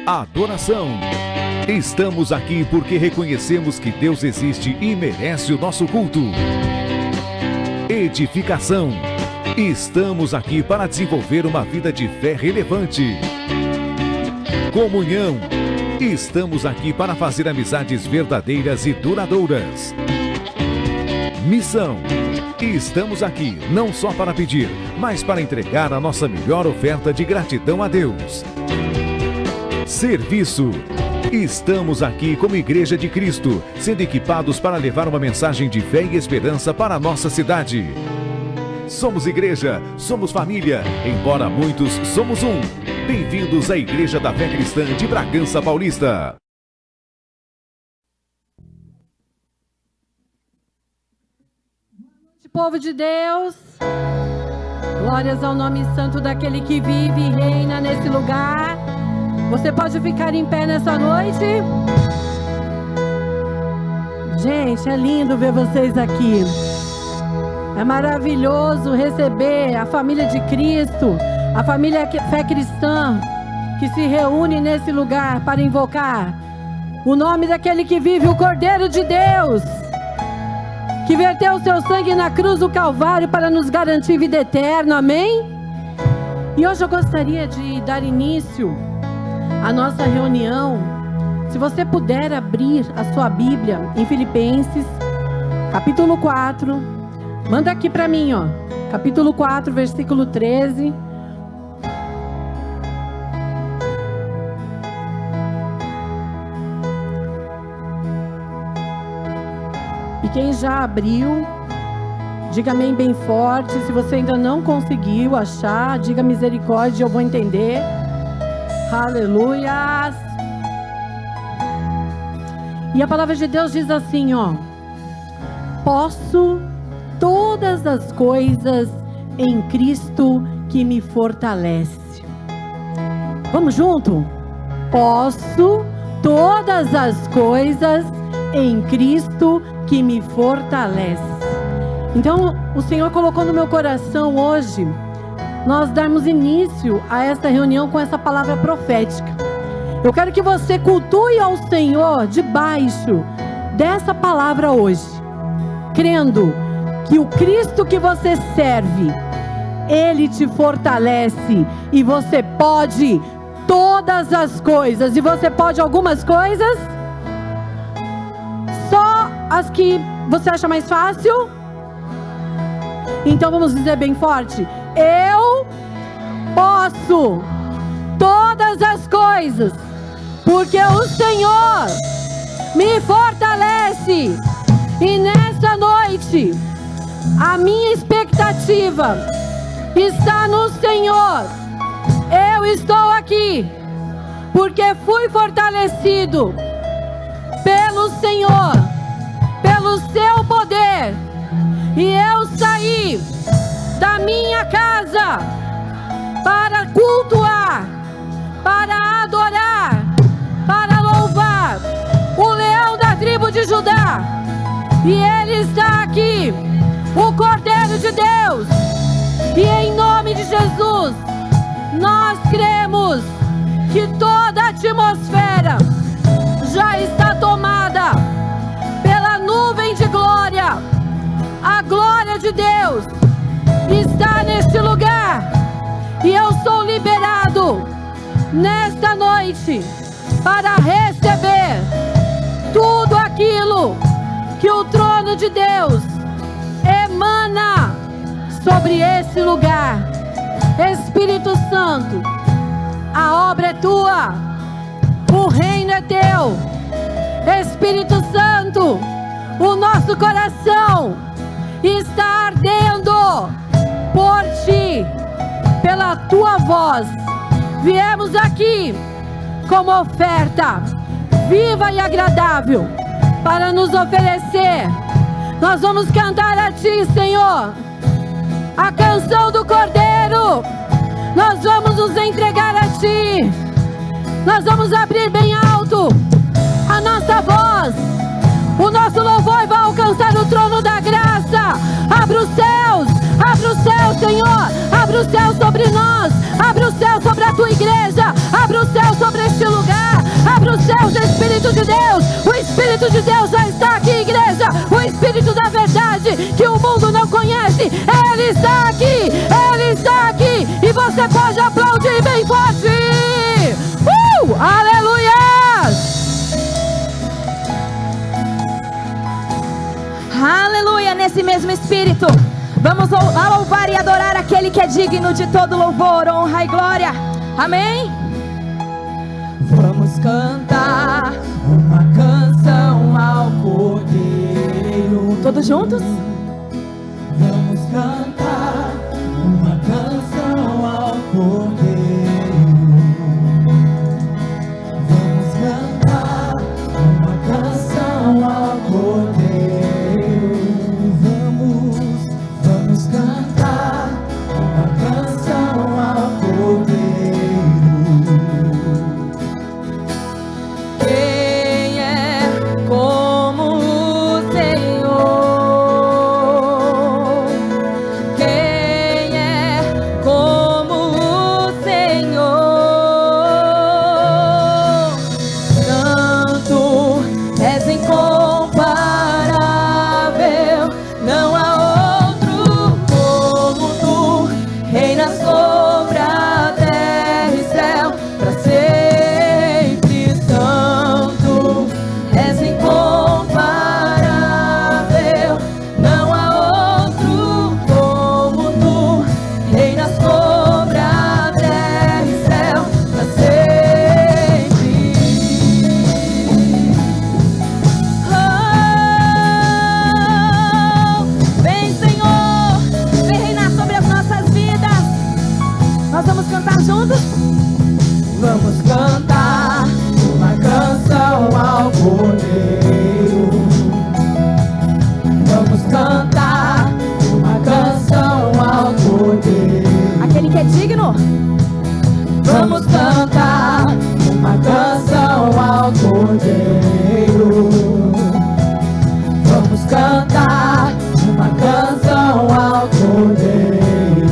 adoração. Estamos aqui porque reconhecemos que Deus existe e merece o nosso culto. Edificação. Estamos aqui para desenvolver uma vida de fé relevante. Comunhão. Estamos aqui para fazer amizades verdadeiras e duradouras. Missão. Estamos aqui não só para pedir, mas para entregar a nossa melhor oferta de gratidão a Deus. Serviço. Estamos aqui como Igreja de Cristo, sendo equipados para levar uma mensagem de fé e esperança para a nossa cidade. Somos igreja, somos família, embora muitos somos um. Bem-vindos à Igreja da Fé Cristã de Bragança Paulista. Povo de Deus, glórias ao nome santo daquele que vive e reina nesse lugar. Você pode ficar em pé nessa noite? Gente, é lindo ver vocês aqui. É maravilhoso receber a família de Cristo, a família Fé Cristã, que se reúne nesse lugar para invocar o nome daquele que vive, o Cordeiro de Deus, que verteu o seu sangue na cruz do Calvário para nos garantir vida eterna, amém? E hoje eu gostaria de dar início à nossa reunião. Se você puder abrir a sua Bíblia em Filipenses, capítulo 4, manda aqui para mim, ó, capítulo 4, versículo 13. E quem já abriu, diga amém bem forte. Se você ainda não conseguiu achar, diga misericórdia, eu vou entender. Aleluias. E a palavra de Deus diz assim, ó: posso todas as coisas em Cristo que me fortalece. Vamos junto? Posso todas as coisas em Cristo que me fortalece. Então o Senhor colocou no meu coração hoje nós darmos início a esta reunião com essa palavra profética. Eu quero que você cultue ao Senhor debaixo dessa palavra hoje, crendo que o Cristo que você serve, Ele te fortalece e você pode todas as coisas. E você pode algumas coisas? Só as que você acha mais fácil? Então vamos dizer bem forte: eu posso todas as coisas, porque o Senhor me fortalece. E nessa noite, a minha expectativa está no Senhor. Eu estou aqui porque fui fortalecido pelo Senhor, pelo seu poder. E eu saí da minha casa para cultuar, para adorar, para louvar o leão da tribo de Judá. E ele está aqui, o Cordeiro de Deus. E em nome de Jesus, nós cremos que toda a atmosfera já está tomada pela nuvem de glória. A glória de Deus está neste lugar. E eu sou liberado nesta noite para receber tudo aquilo que o trono de Deus emana sobre esse lugar. Espírito Santo, a obra é tua, o reino é teu. Espírito Santo, o nosso coração está ardendo por ti, pela tua voz. Viemos aqui como oferta viva e agradável para nos oferecer. Nós vamos cantar a ti, Senhor, a canção do Cordeiro. Nós vamos nos entregar a ti. Nós vamos abrir bem alto a nossa voz. O nosso louvor vai alcançar o trono da graça. Abra os céus, Senhor. Abre o céu sobre nós. Abre o céu sobre a tua igreja. Abre o céu sobre este lugar. Espírito de Deus. O Espírito de Deus já está aqui, igreja. O Espírito da verdade que o mundo não conhece, Ele está aqui, Ele está aqui. E você pode aplaudir bem forte. Aleluia! Aleluia, nesse mesmo Espírito, vamos louvar e adorar aquele que é digno de todo louvor, honra e glória. Amém? Vamos cantar uma canção ao Cordeiro. Todos juntos? Vamos cantar uma canção ao Cordeiro. Vamos cantar uma canção ao Cordeiro. Vamos cantar uma canção ao Cordeiro. Quem é como o Senhor? Quem é como o Senhor? Santo és incomparável, não há outro como tu, reina sobre a terra e céu para sempre. Santo és incomparável, não há outro como tu, reina sobre a terra e céu para sempre. Vem, Senhor, vem reinar sobre as nossas vidas. Nós vamos cantar juntos? Vamos cantar uma canção ao Cordeiro. Vamos cantar uma canção ao Cordeiro. Aquele que é digno. Vamos cantar uma canção ao Cordeiro. Vamos cantar uma canção ao Cordeiro.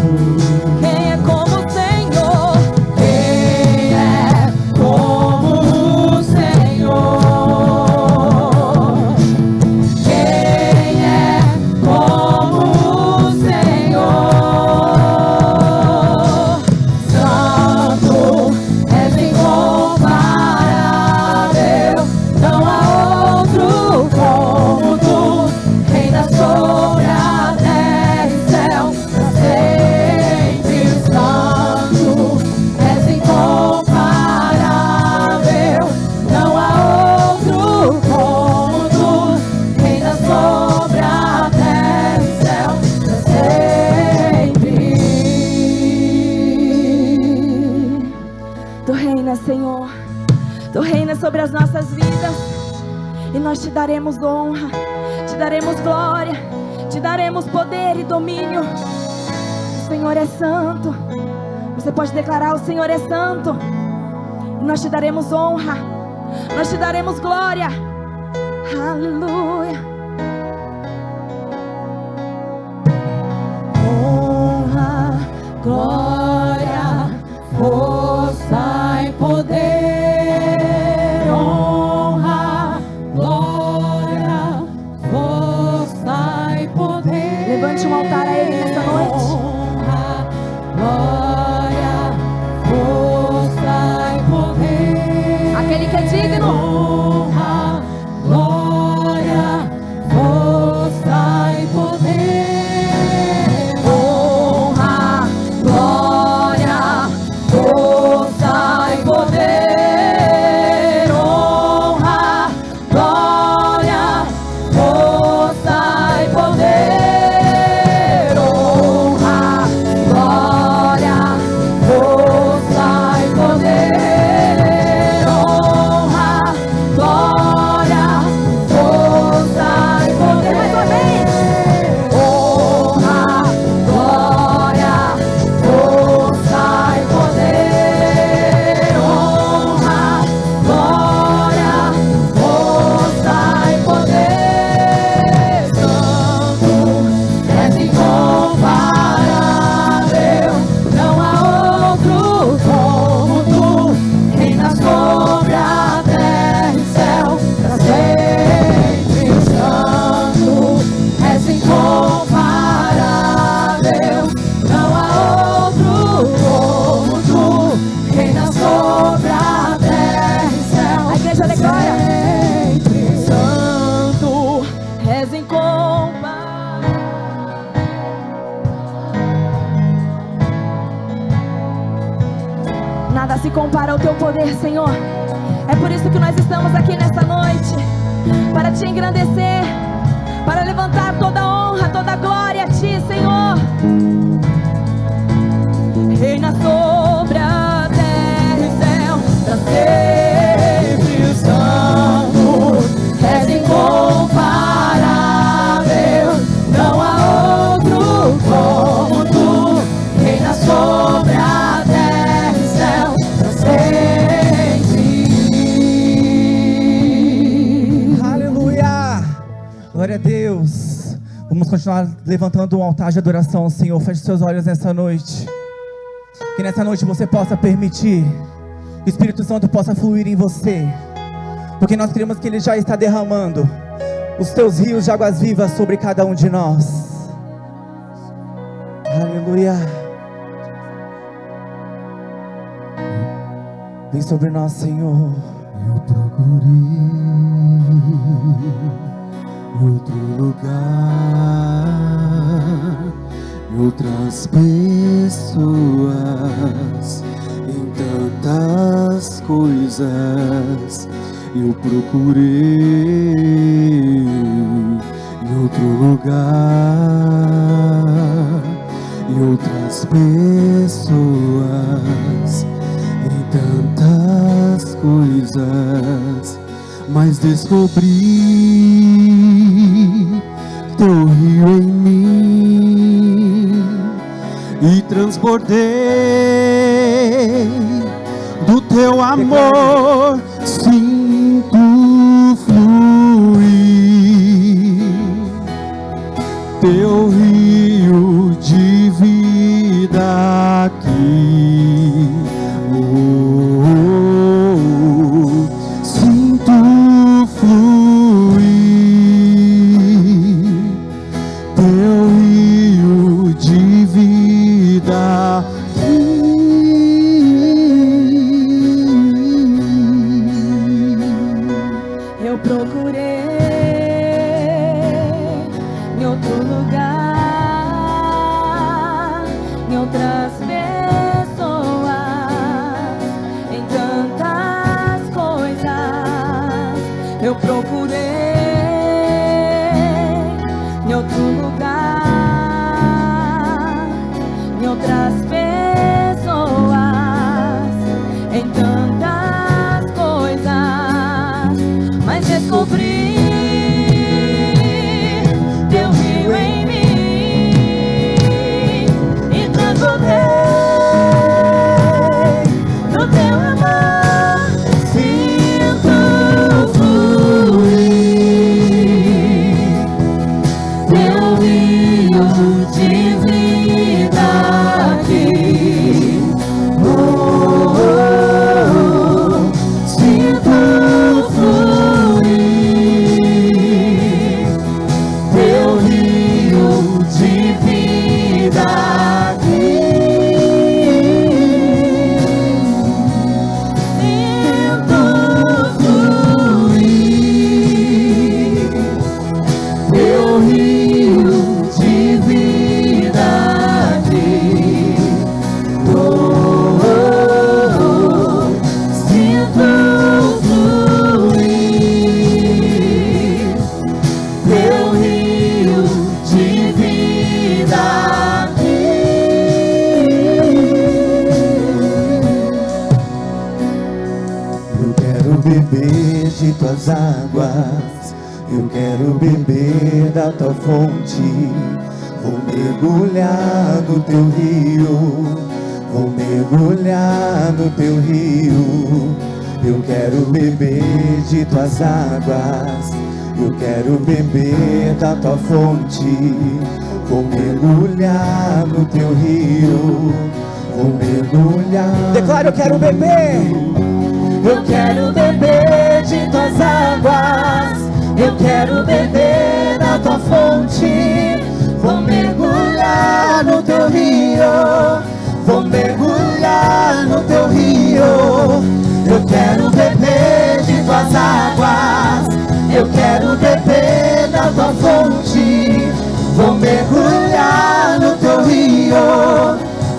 Quem é como o Senhor? Quem é como o Senhor? Quem é como o Senhor? Santo és incomparável, não há outro como tu, reina sobre a terra e céu para sempre. Santo és incomparável, não há outro como tu, reina sobre a terra e céu para sempre. Tu reinas, Senhor, tu reinas sobre as nossas vidas, e nós te daremos honra, te daremos glória, te daremos poder e domínio. O Senhor é santo. Você pode declarar: o Senhor é santo. E nós te daremos honra, nós te daremos glória. Aleluia. Honra, glória, força e poder. Honra, glória, força e poder. Levante um altar a Ele nessa noite. Honra, glória, força e poder. Aquele que é digno. Honra, glória, força e poder. Honra, glória. Nada se compara ao teu poder, Senhor. É por isso que nós estamos aqui nesta noite, para te engrandecer, para levantar toda honra, toda glória a ti, Senhor. Reina sobre a terra e céu, pra sempre estamos. És incomparável, não há outro como tu. Reina sobre a terra e céu, pra sempre. Aleluia! Glória a Deus. Vamos continuar levantando um altar de adoração ao Senhor. Feche seus olhos nessa noite. Que nessa noite você possa permitir que o Espírito Santo possa fluir em você, porque nós cremos que Ele já está derramando os teus rios de águas vivas sobre cada um de nós. Aleluia. Vem sobre nós, Senhor. Eu procurei outro lugar, outras pessoas, em tantas coisas. Eu procurei em outro lugar, e outras pessoas, em tantas coisas, mas descobri teu rio em mim e transbordei do teu amor. Sinto fluir teu rio de vida aqui. Sinto fluir teu rio de vida aqui. Eu procurei em outro lugar, em outras pessoas, em tantas coisas. Eu procurei em outro lugar, em outras pessoas, em tantas coisas, mas descobri teu rio em mim e transbordei no teu amor. Sinto fluir teu rio de vida aqui. Sinto fluir teu rio de vida aqui. Sinto fluir teu rio de vida aqui. Sinto fluir teu rio de vida aqui. Eu quero beber de tuas águas, eu quero beber da tua fonte. Vou mergulhar no teu rio, vou mergulhar no teu rio. Eu quero beber de tuas águas, eu quero beber da tua fonte. Vou mergulhar no teu rio, vou mergulhar. Declaro, eu quero beber. Eu quero beber de tuas águas, eu quero beber da tua fonte. Vou mergulhar no teu rio, vou mergulhar no teu rio. Eu quero beber de tuas águas, eu quero beber da tua fonte. Vou mergulhar no teu rio,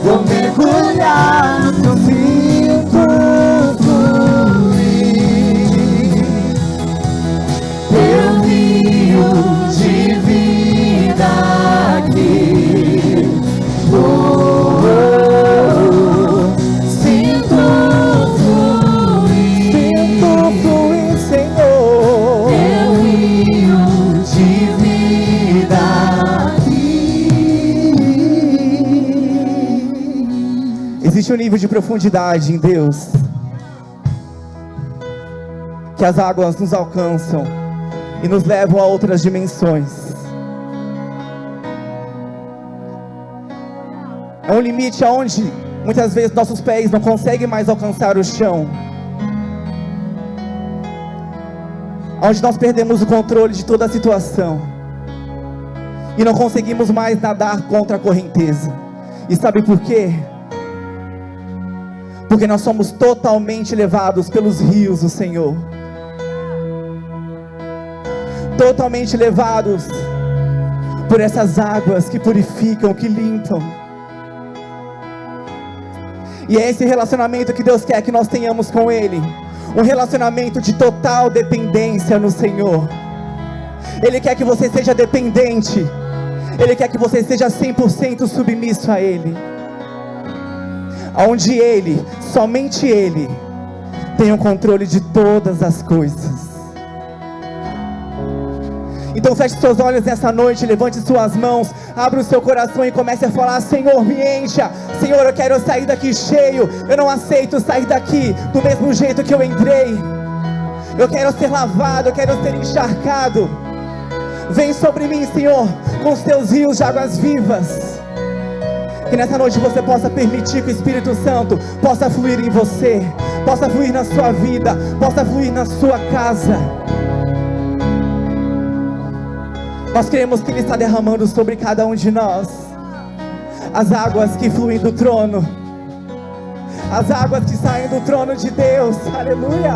vou mergulhar no teu rio. existe um nível de profundidade em Deus, que as águas nos alcançam e nos levam a outras dimensões. É um limite aonde muitas vezes nossos pés não conseguem mais alcançar o chão, onde nós perdemos o controle de toda a situação e não conseguimos mais nadar contra a correnteza. E sabe por quê? Porque nós somos totalmente levados pelos rios do Senhor, totalmente levados por essas águas que purificam, que limpam. E é esse relacionamento que Deus quer que nós tenhamos com Ele, um relacionamento de total dependência no Senhor. Ele quer que você seja dependente, Ele quer que você seja 100% submisso a Ele, onde Ele, somente Ele, tem o controle de todas as coisas. Então feche seus olhos nessa noite, levante suas mãos, abra o seu coração e comece a falar: Senhor, me encha. Senhor, eu quero sair daqui cheio. Eu não aceito sair daqui do mesmo jeito que eu entrei. Eu quero ser lavado, eu quero ser encharcado. Vem sobre mim, Senhor, com os teus rios de águas vivas. Que nessa noite você possa permitir que o Espírito Santo possa fluir em você, possa fluir na sua vida, possa fluir na sua casa. Nós cremos que Ele está derramando sobre cada um de nós as águas que fluem do trono, as águas que saem do trono de Deus. Aleluia!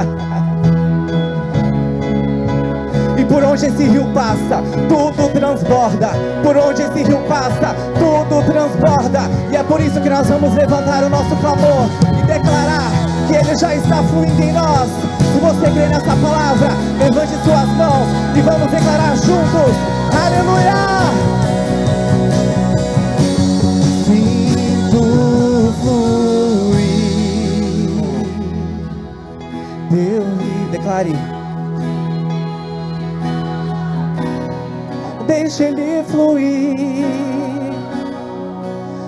E por onde esse rio passa, tudo transborda. Por onde esse rio passa, tudo transborda. E é por isso que nós vamos levantar o nosso clamor e declarar que Ele já está fluindo em nós. Se você crê nessa palavra, levante suas mãos e vamos declarar juntos: aleluia! Sinto fluir, Deus, declare. Deixa Ele fluir.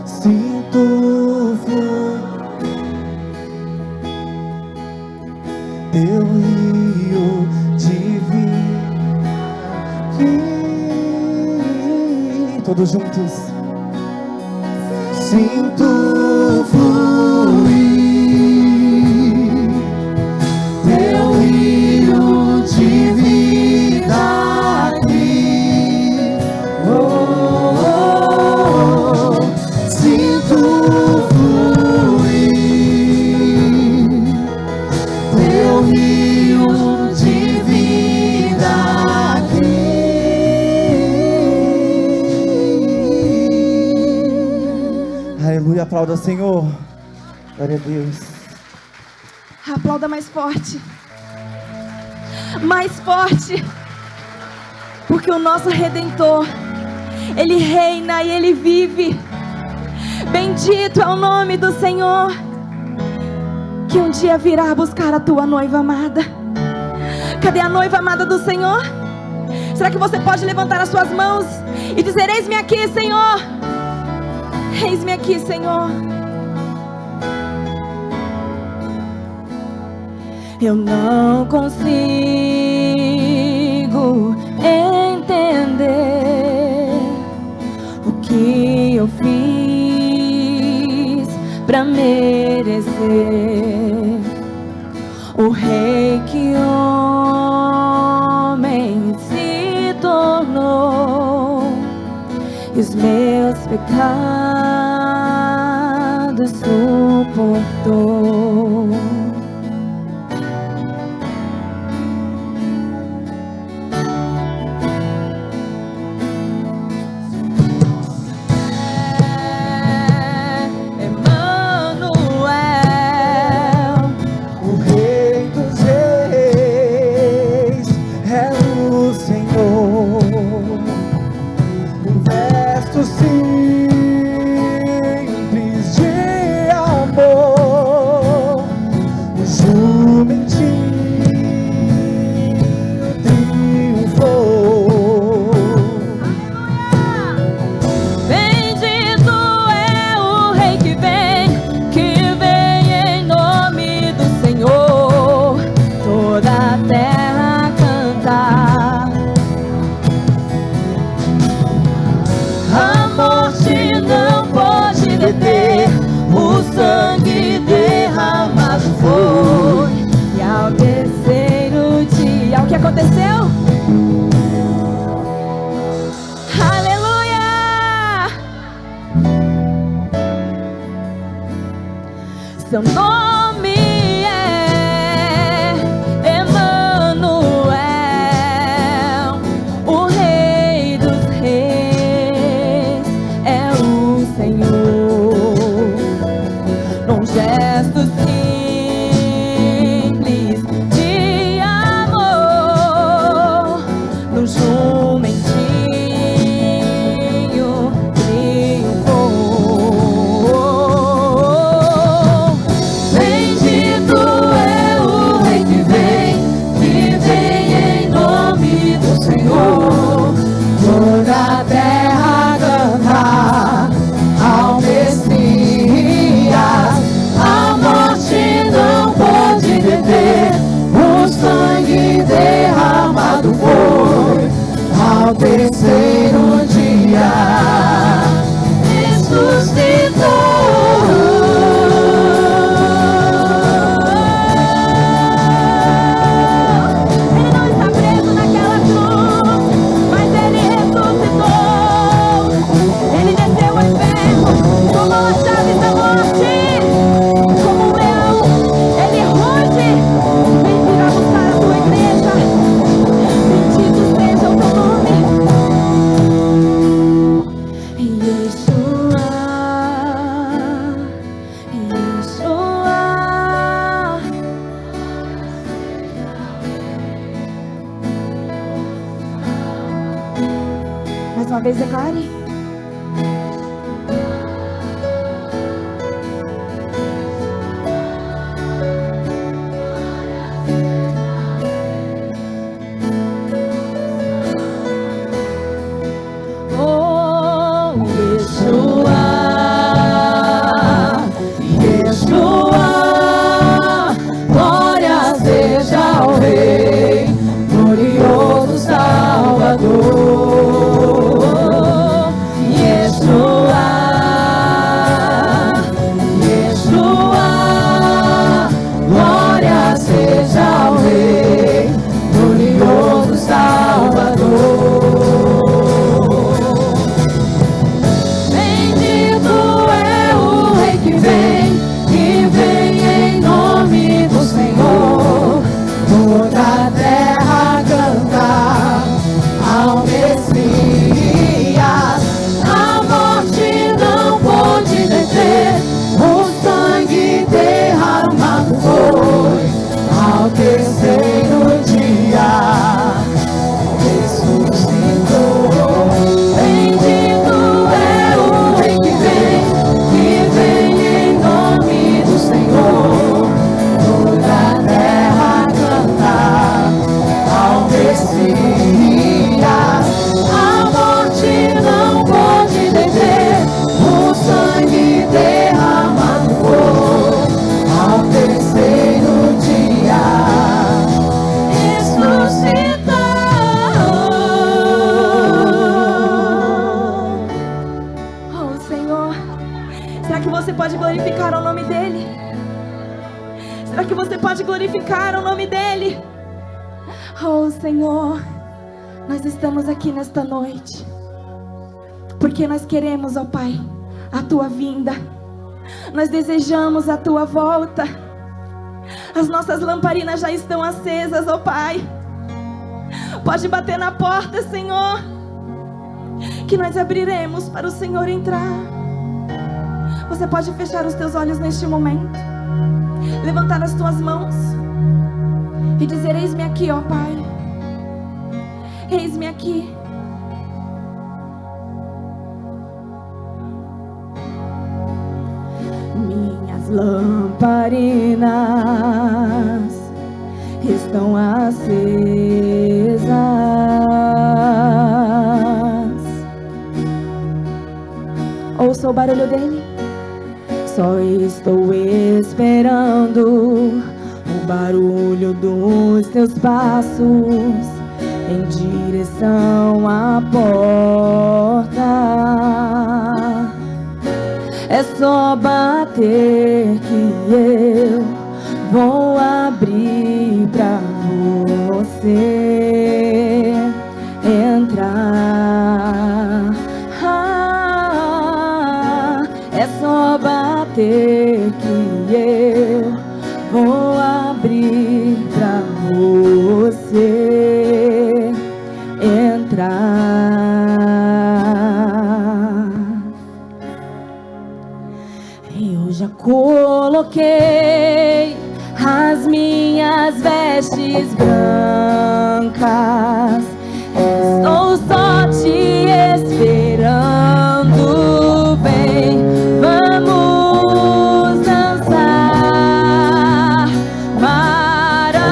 Sinto fluir teu rio de vida. Todos juntos. Sinto fluir teu rio de vida aqui. Oh, oh, oh. Sinto fluir teu rio de vida aqui. Aleluia, aplauda o Senhor. Glória a Deus. Aplauda mais forte. Mais forte. Porque o nosso Redentor, Ele reina e Ele vive. Bendito é o nome do Senhor, que um dia virá buscar a tua noiva amada. Cadê a noiva amada do Senhor? Será que você pode levantar as suas mãos e dizer: eis-me aqui, Senhor. Eis-me aqui, Senhor. Eu não consigo entender o que eu fiz pra merecer o rei que homem se tornou e os meus pecados suportou. Simples de amor. uma vez, declare. Oh, Yeshua, Yeshua, glória seja ao Rei, glorioso Salvador. Yeshua, Yeshua, glória seja ao Rei, glorioso Salvador. Bendito é o Rei que vem em nome do Senhor. Toda a terra canta ao Messias. A morte não pode deter, o sangue derramado foi ao terceiro dia. Ressuscitou. Bendito é o Rei que vem em nome do Senhor. Toda a terra canta ao Messias. A morte não pode deter, o sangue derramado foi ao terceiro dia. Oh, Senhor, será que você pode glorificar o nome dEle? Será que você pode glorificar o nome dEle? Oh, Senhor, nós estamos aqui nesta noite porque nós queremos, ó Pai, a Tua vinda. Nós desejamos a Tua volta. As nossas lamparinas já estão acesas, ó Pai. Pode bater na porta, Senhor, que nós abriremos para o Senhor entrar. Você pode fechar os teus olhos neste momento, levantar as tuas mãos e dizer: eis-me aqui, ó Pai, eis-me aqui. Minhas lamparinas estão acesas. Ouça o barulho dele. Só estou esperando o barulho dos teus passos em direção à porta. É só bater que eu vou abrir pra você entrar. É só bater que eu vou abrir pra você entrar. Eu já coloquei as minhas vestes brancas, estou só te esperando. Vem, vamos dançar, Maranata,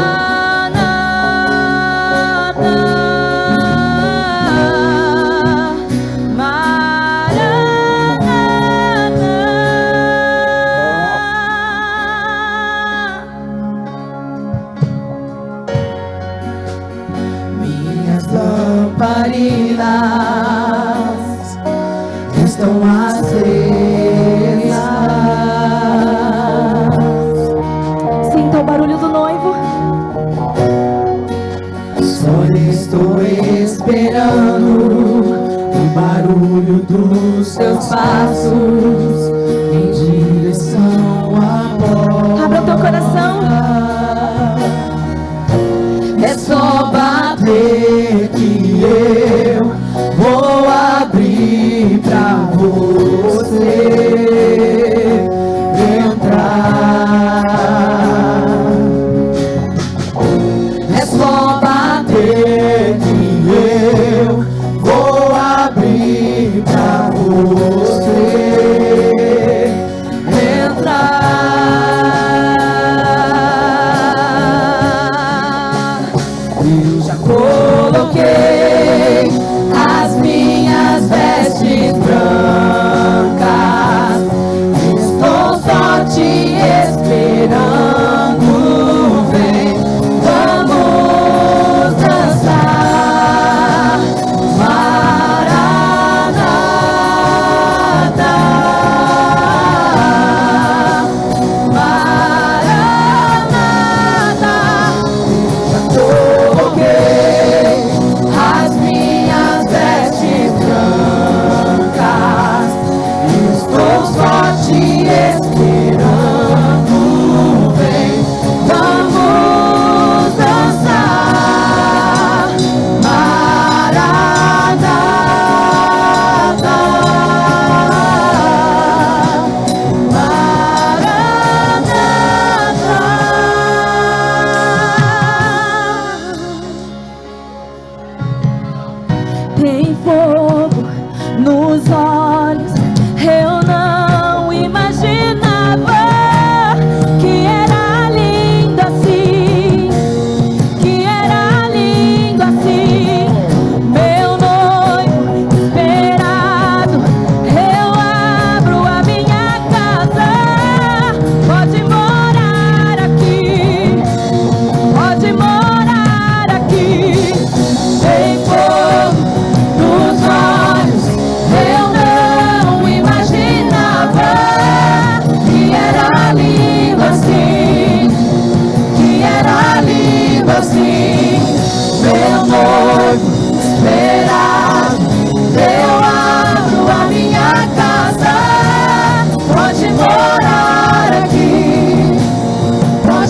Maranata. Minhas lamparinas estão acesas. Sinta o barulho do noivo. Só estou esperando o barulho dos teus passos em direção à porta. Abra o teu coração. É só bater que eu vou abrir pra você entrar. É só bater que eu vou abrir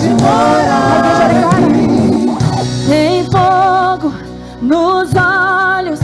pode morar aqui. Tem fogo nos olhos.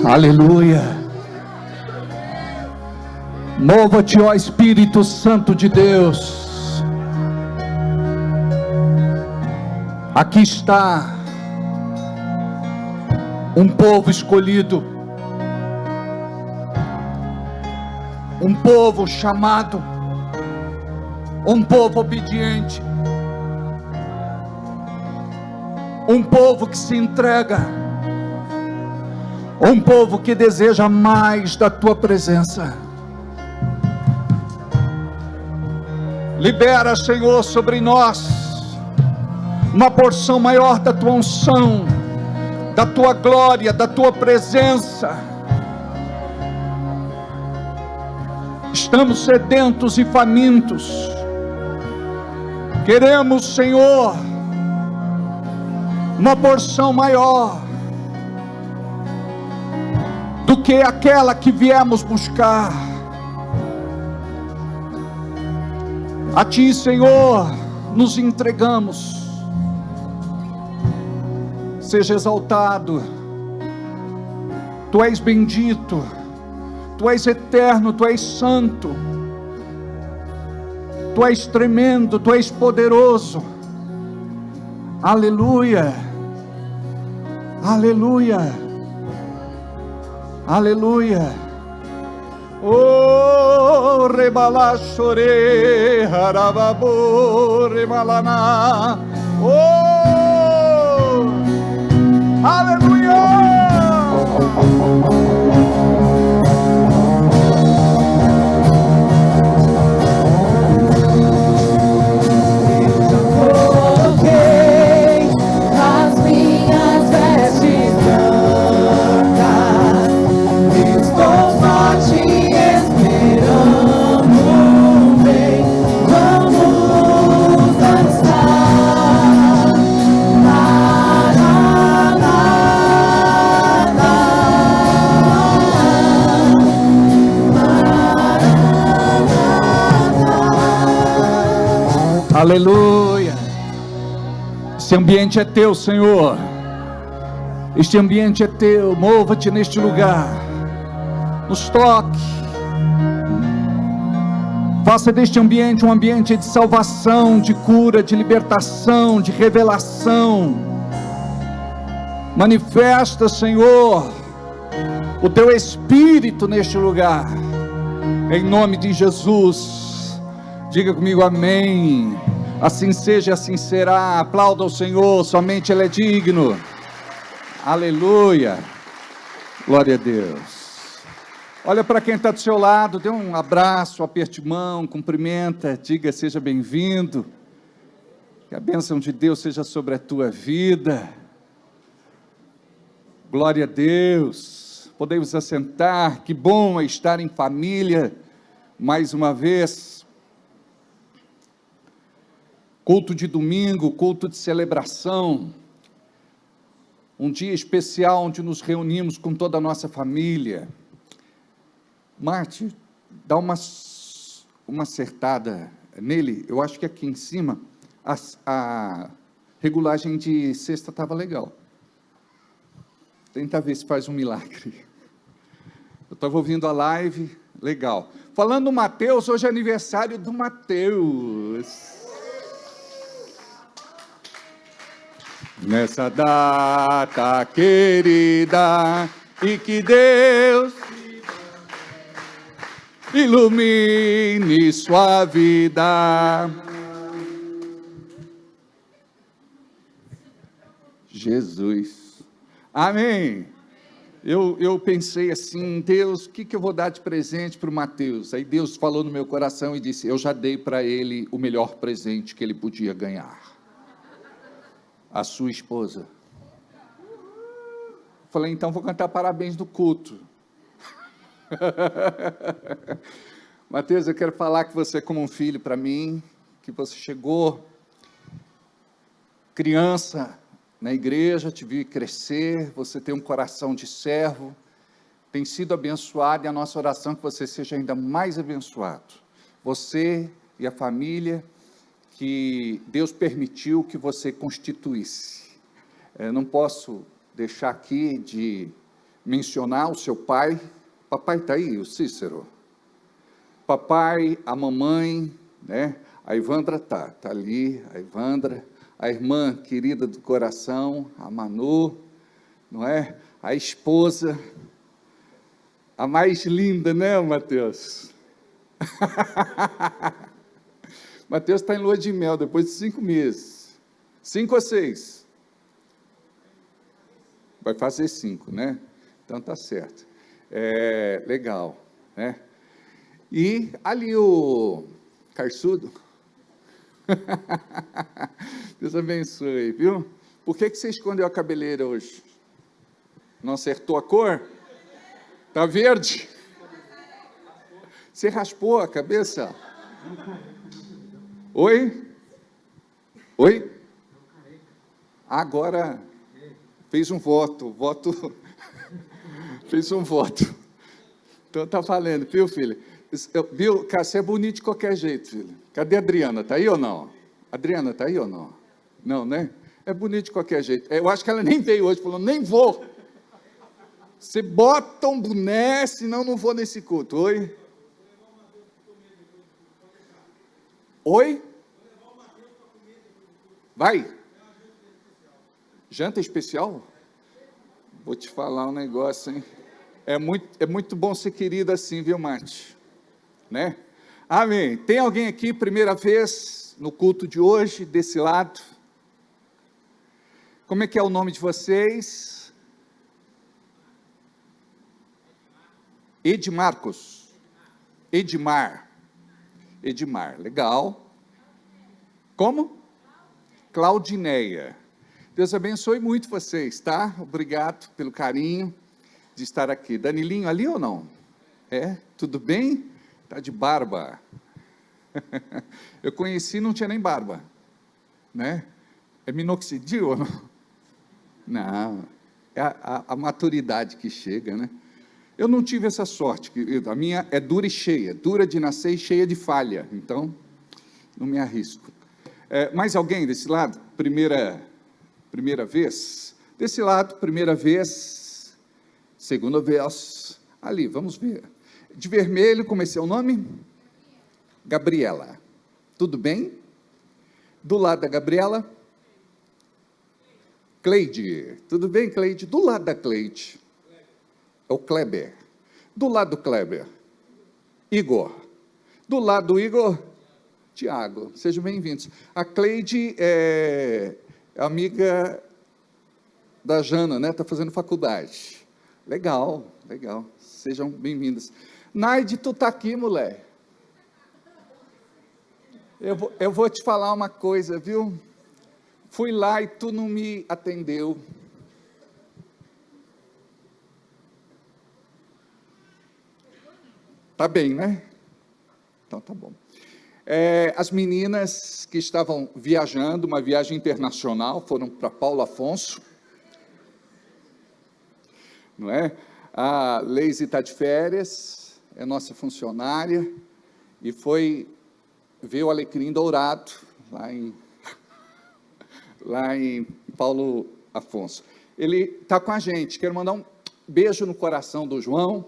Aleluia. Mova-te, ó Espírito Santo de Deus. Aqui está um povo escolhido, um povo chamado, um povo obediente, um povo que se entrega, um povo que deseja mais da tua presença. Libera, Senhor, sobre nós uma porção maior da tua unção, da tua glória, da tua presença. Estamos sedentos e famintos. Queremos, Senhor, uma porção maior do que aquela que viemos buscar. A Ti, Senhor, nos entregamos. Seja exaltado. Tu és bendito, Tu és eterno, Tu és santo, Tu és tremendo, Tu és poderoso. Aleluia, aleluia. Aleluia. Oh, rebala chore, harababo, rebalana. Oh, aleluia. Aleluia. Este ambiente é teu, Senhor. Este ambiente é teu. Mova-te neste lugar. Nos toque. Faça deste ambiente um ambiente de salvação, de cura, de libertação, de revelação. Manifesta, Senhor, o teu Espírito neste lugar. Em nome de Jesus. Diga comigo amém. Assim seja, assim será. Aplauda ao Senhor, somente Ele é digno. Aleluia. Glória a Deus. Olha para quem está do seu lado, dê um abraço, aperte mão, cumprimenta, diga seja bem-vindo. Que a bênção de Deus seja sobre a tua vida. Glória a Deus. Podemos assentar, que bom é estar em família, mais uma vez. Culto de domingo, culto de celebração, um dia especial onde nos reunimos com toda a nossa família. Marte, dá uma acertada nele, eu acho que aqui em cima, a regulagem de sexta estava legal. Tenta ver se faz um milagre. Eu estava ouvindo a live, legal. Falando do Mateus, hoje é aniversário do Mateus. Nessa data querida, e que Deus ilumine sua vida. Jesus. Amém. Eu pensei assim, Deus, o que eu vou dar de presente para o Mateus? Aí Deus falou no meu coração e disse, eu já dei para ele o melhor presente que ele podia ganhar. A sua esposa. Falei, então vou cantar parabéns no culto. Mateus, eu quero falar que você é como um filho para mim, que você chegou criança na igreja, te vi crescer, você tem um coração de servo, tem sido abençoado, e a nossa oração é que você seja ainda mais abençoado. Você e a família que Deus permitiu que você constituísse. Não posso deixar aqui de mencionar o seu pai. Papai está aí, o Cícero. Papai, a mamãe, né? A Ivandra tá ali, a Ivandra, a irmã querida do coração, a Manu, não é? A esposa, a mais linda, né, Mateus? Mateus está em lua de mel, depois de 5 meses. 5 ou 6? Vai fazer 5, né? Então tá certo. Legal, né? E ali o Carçudo. Deus abençoe, viu? Por que você escondeu a cabeleira hoje? Não acertou a cor? Tá verde? Você raspou a cabeça? Oi? Oi? Agora fez um voto, fez um voto. Então tá valendo, viu, filho? Viu, cara, você é bonito de qualquer jeito, filho. Cadê a Adriana? Tá aí ou não? Adriana, tá aí ou não? Não, né? É bonito de qualquer jeito. Eu acho que ela nem veio hoje, falou, nem vou. Você bota um boné, senão não vou nesse culto. Oi? Oi? Vai? Janta especial? Vou te falar um negócio, hein? É muito bom ser querido assim, viu, Marte? Né? Amém. Tem alguém aqui, primeira vez no culto de hoje, desse lado? Como é que é o nome de vocês? Edmarcos. Edmar, legal. Como? Claudineia. Deus abençoe muito vocês, tá? Obrigado pelo carinho de estar aqui. Danilinho ali ou não? Tudo bem? Tá de barba. Eu conheci, não tinha nem barba, né? É minoxidil ou não? Não, é a maturidade que chega, né? Eu não tive essa sorte, querido. A minha é dura e cheia, dura de nascer e cheia de falha, então não me arrisco. Mais alguém desse lado? Primeira vez? Desse lado, primeira vez, segunda vez, ali, vamos ver. De vermelho, como é seu nome? Gabriela. Tudo bem? Do lado da Gabriela? Cleide. Tudo bem, Cleide? Do lado da Cleide? É o Kleber. Do lado do Kleber? Igor. Do lado do Igor? Tiago. Sejam bem-vindos. A Cleide é amiga da Jana, né? Está fazendo faculdade. Legal. Sejam bem-vindas. Naide, tu tá aqui, mulher. Eu vou te falar uma coisa, viu? Fui lá e tu não me atendeu. Tá bem, né? Então tá bom. As meninas que estavam viajando, uma viagem internacional, foram para Paulo Afonso, não é? A Leise está de férias, é nossa funcionária, e foi ver o alecrim dourado, lá em Paulo Afonso. Ele está com a gente, quero mandar um beijo no coração do João.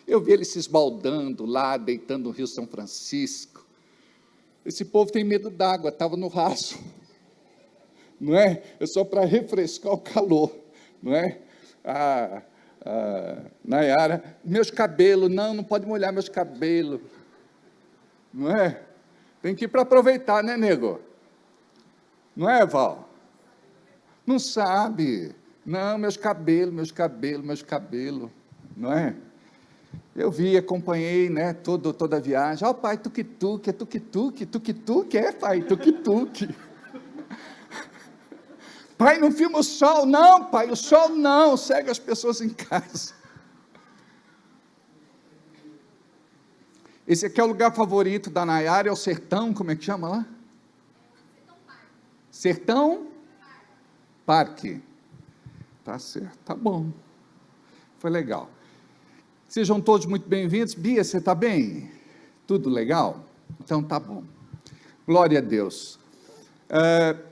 Eu vi ele se esbaldando lá, deitando no Rio São Francisco. Esse povo tem medo d'água, estava no raso. não é? É só para refrescar o calor, não é? Nayara, meus cabelos, não pode molhar meus cabelos, não é? Tem que ir para aproveitar, né, nego? Não é, Val? Não sabe. Não, meus cabelos, não é? Eu vi, acompanhei, né, toda a viagem. Ó, pai, tuk-tuk, é tuk-tuk, tuk-tuk, é, pai, tuk-tuk. Pai, não filma o sol, não, pai, o sol não, segue as pessoas em casa. Esse aqui é o lugar favorito da Nayara, é o Sertão, como é que chama lá? Sertão Parque. Tá certo, tá bom. Foi legal. Sejam todos muito bem-vindos. Bia, você está bem? Tudo legal? Então tá bom. Glória a Deus.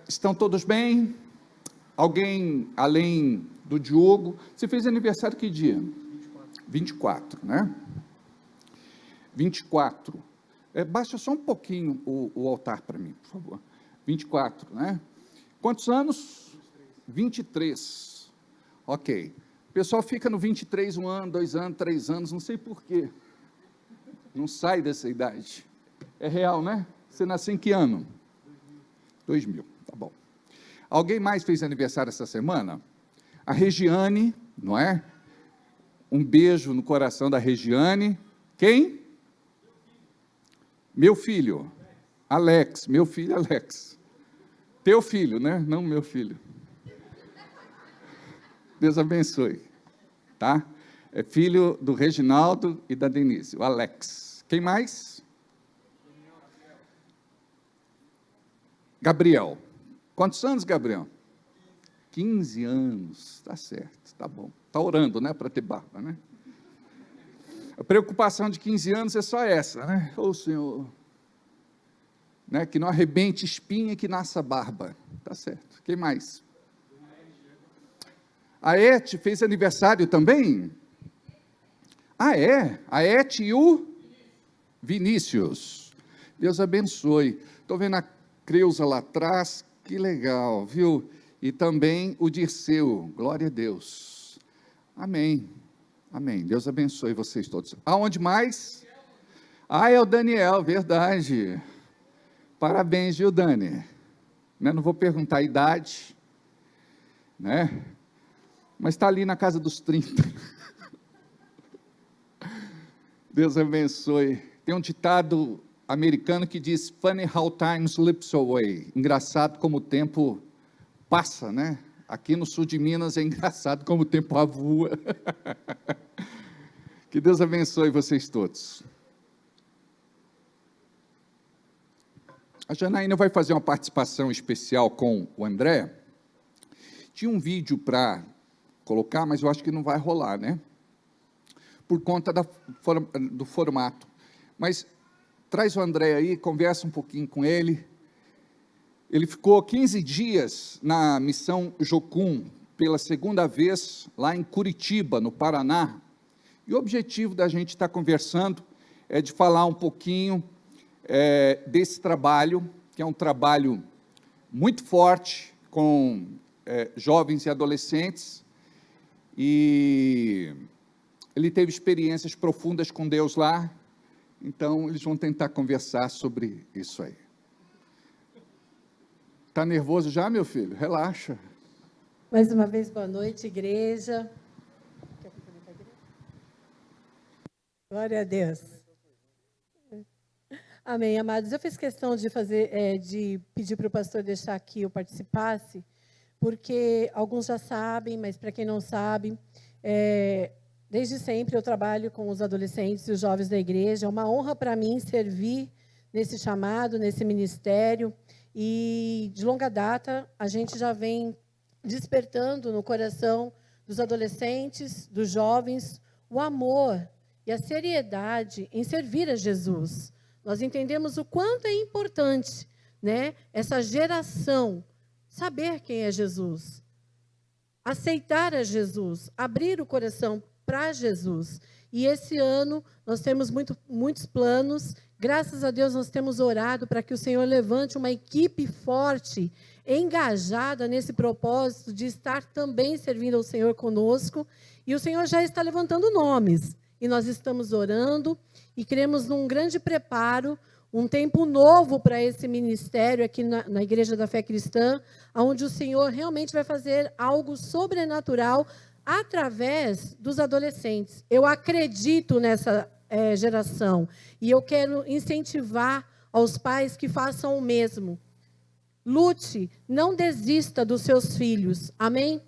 Estão todos bem? Alguém, além do Diogo, você fez aniversário que dia? 24, né? 24. Baixa só um pouquinho o altar para mim, por favor. 24, né? Quantos anos? 23. Ok. O pessoal fica no 23, 1 ano, 2 anos, 3 anos, não sei porquê. Não sai dessa idade. É real, né? Você nasceu em que ano? 2000, tá bom. Alguém mais fez aniversário essa semana? A Regiane, não é? Um beijo no coração da Regiane. Quem? Meu filho. Alex, meu filho Alex. Teu filho, né? Não meu filho. Deus abençoe, tá? É filho do Reginaldo e da Denise, o Alex. Quem mais? Gabriel. Quantos anos, Gabriel? 15 anos, tá certo, tá bom. Tá orando, né, para ter barba, né? A preocupação de 15 anos é só essa, né? Ô, Senhor, né, que não arrebente espinha, que nasça barba, tá certo. Quem mais? A Ete fez aniversário também? Ah, é? A Ete e o Vinícius. Deus abençoe. Estou vendo a Creuza lá atrás, que legal, viu? E também o Dirceu, glória a Deus. Amém, amém. Deus abençoe vocês todos. Aonde mais? Ah, é o Daniel, verdade. Parabéns, viu, Dani? Não vou perguntar a idade, né? Mas está ali na casa dos 30. Deus abençoe. Tem um ditado americano que diz, funny how time slips away. Engraçado como o tempo passa, né? Aqui no sul de Minas é engraçado como o tempo voa. Que Deus abençoe vocês todos. A Janaína vai fazer uma participação especial com o André. Tinha um vídeo para colocar, mas eu acho que não vai rolar, né? Por conta do formato. Mas traz o André aí, conversa um pouquinho com ele. Ele ficou 15 dias na missão Jocum, pela segunda vez, lá em Curitiba, no Paraná. E o objetivo da gente estar conversando é de falar um pouquinho desse trabalho, que é um trabalho muito forte, com jovens e adolescentes, e ele teve experiências profundas com Deus lá, então eles vão tentar conversar sobre isso aí. Está nervoso já, meu filho? Relaxa. Mais uma vez, boa noite, igreja. Glória a Deus. Amém, amados. Eu fiz questão de de pedir para o pastor deixar que eu participasse, porque alguns já sabem, mas para quem não sabe, desde sempre eu trabalho com os adolescentes e os jovens da igreja. É uma honra para mim servir nesse chamado, nesse ministério. E de longa data, a gente já vem despertando no coração dos adolescentes, dos jovens, o amor e a seriedade em servir a Jesus. Nós entendemos o quanto é importante, né, essa geração saber quem é Jesus, aceitar a Jesus, abrir o coração para Jesus. E esse ano nós temos muitos planos, Graças a Deus nós temos orado para que o Senhor levante uma equipe forte, engajada nesse propósito de estar também servindo ao Senhor conosco. E o Senhor já está levantando nomes. E nós estamos orando e cremos num grande preparo, um tempo novo para esse ministério aqui na Igreja da Fé Cristã, onde o Senhor realmente vai fazer algo sobrenatural através dos adolescentes. Eu acredito nessa geração e eu quero incentivar aos pais que façam o mesmo. Lute, não desista dos seus filhos, amém?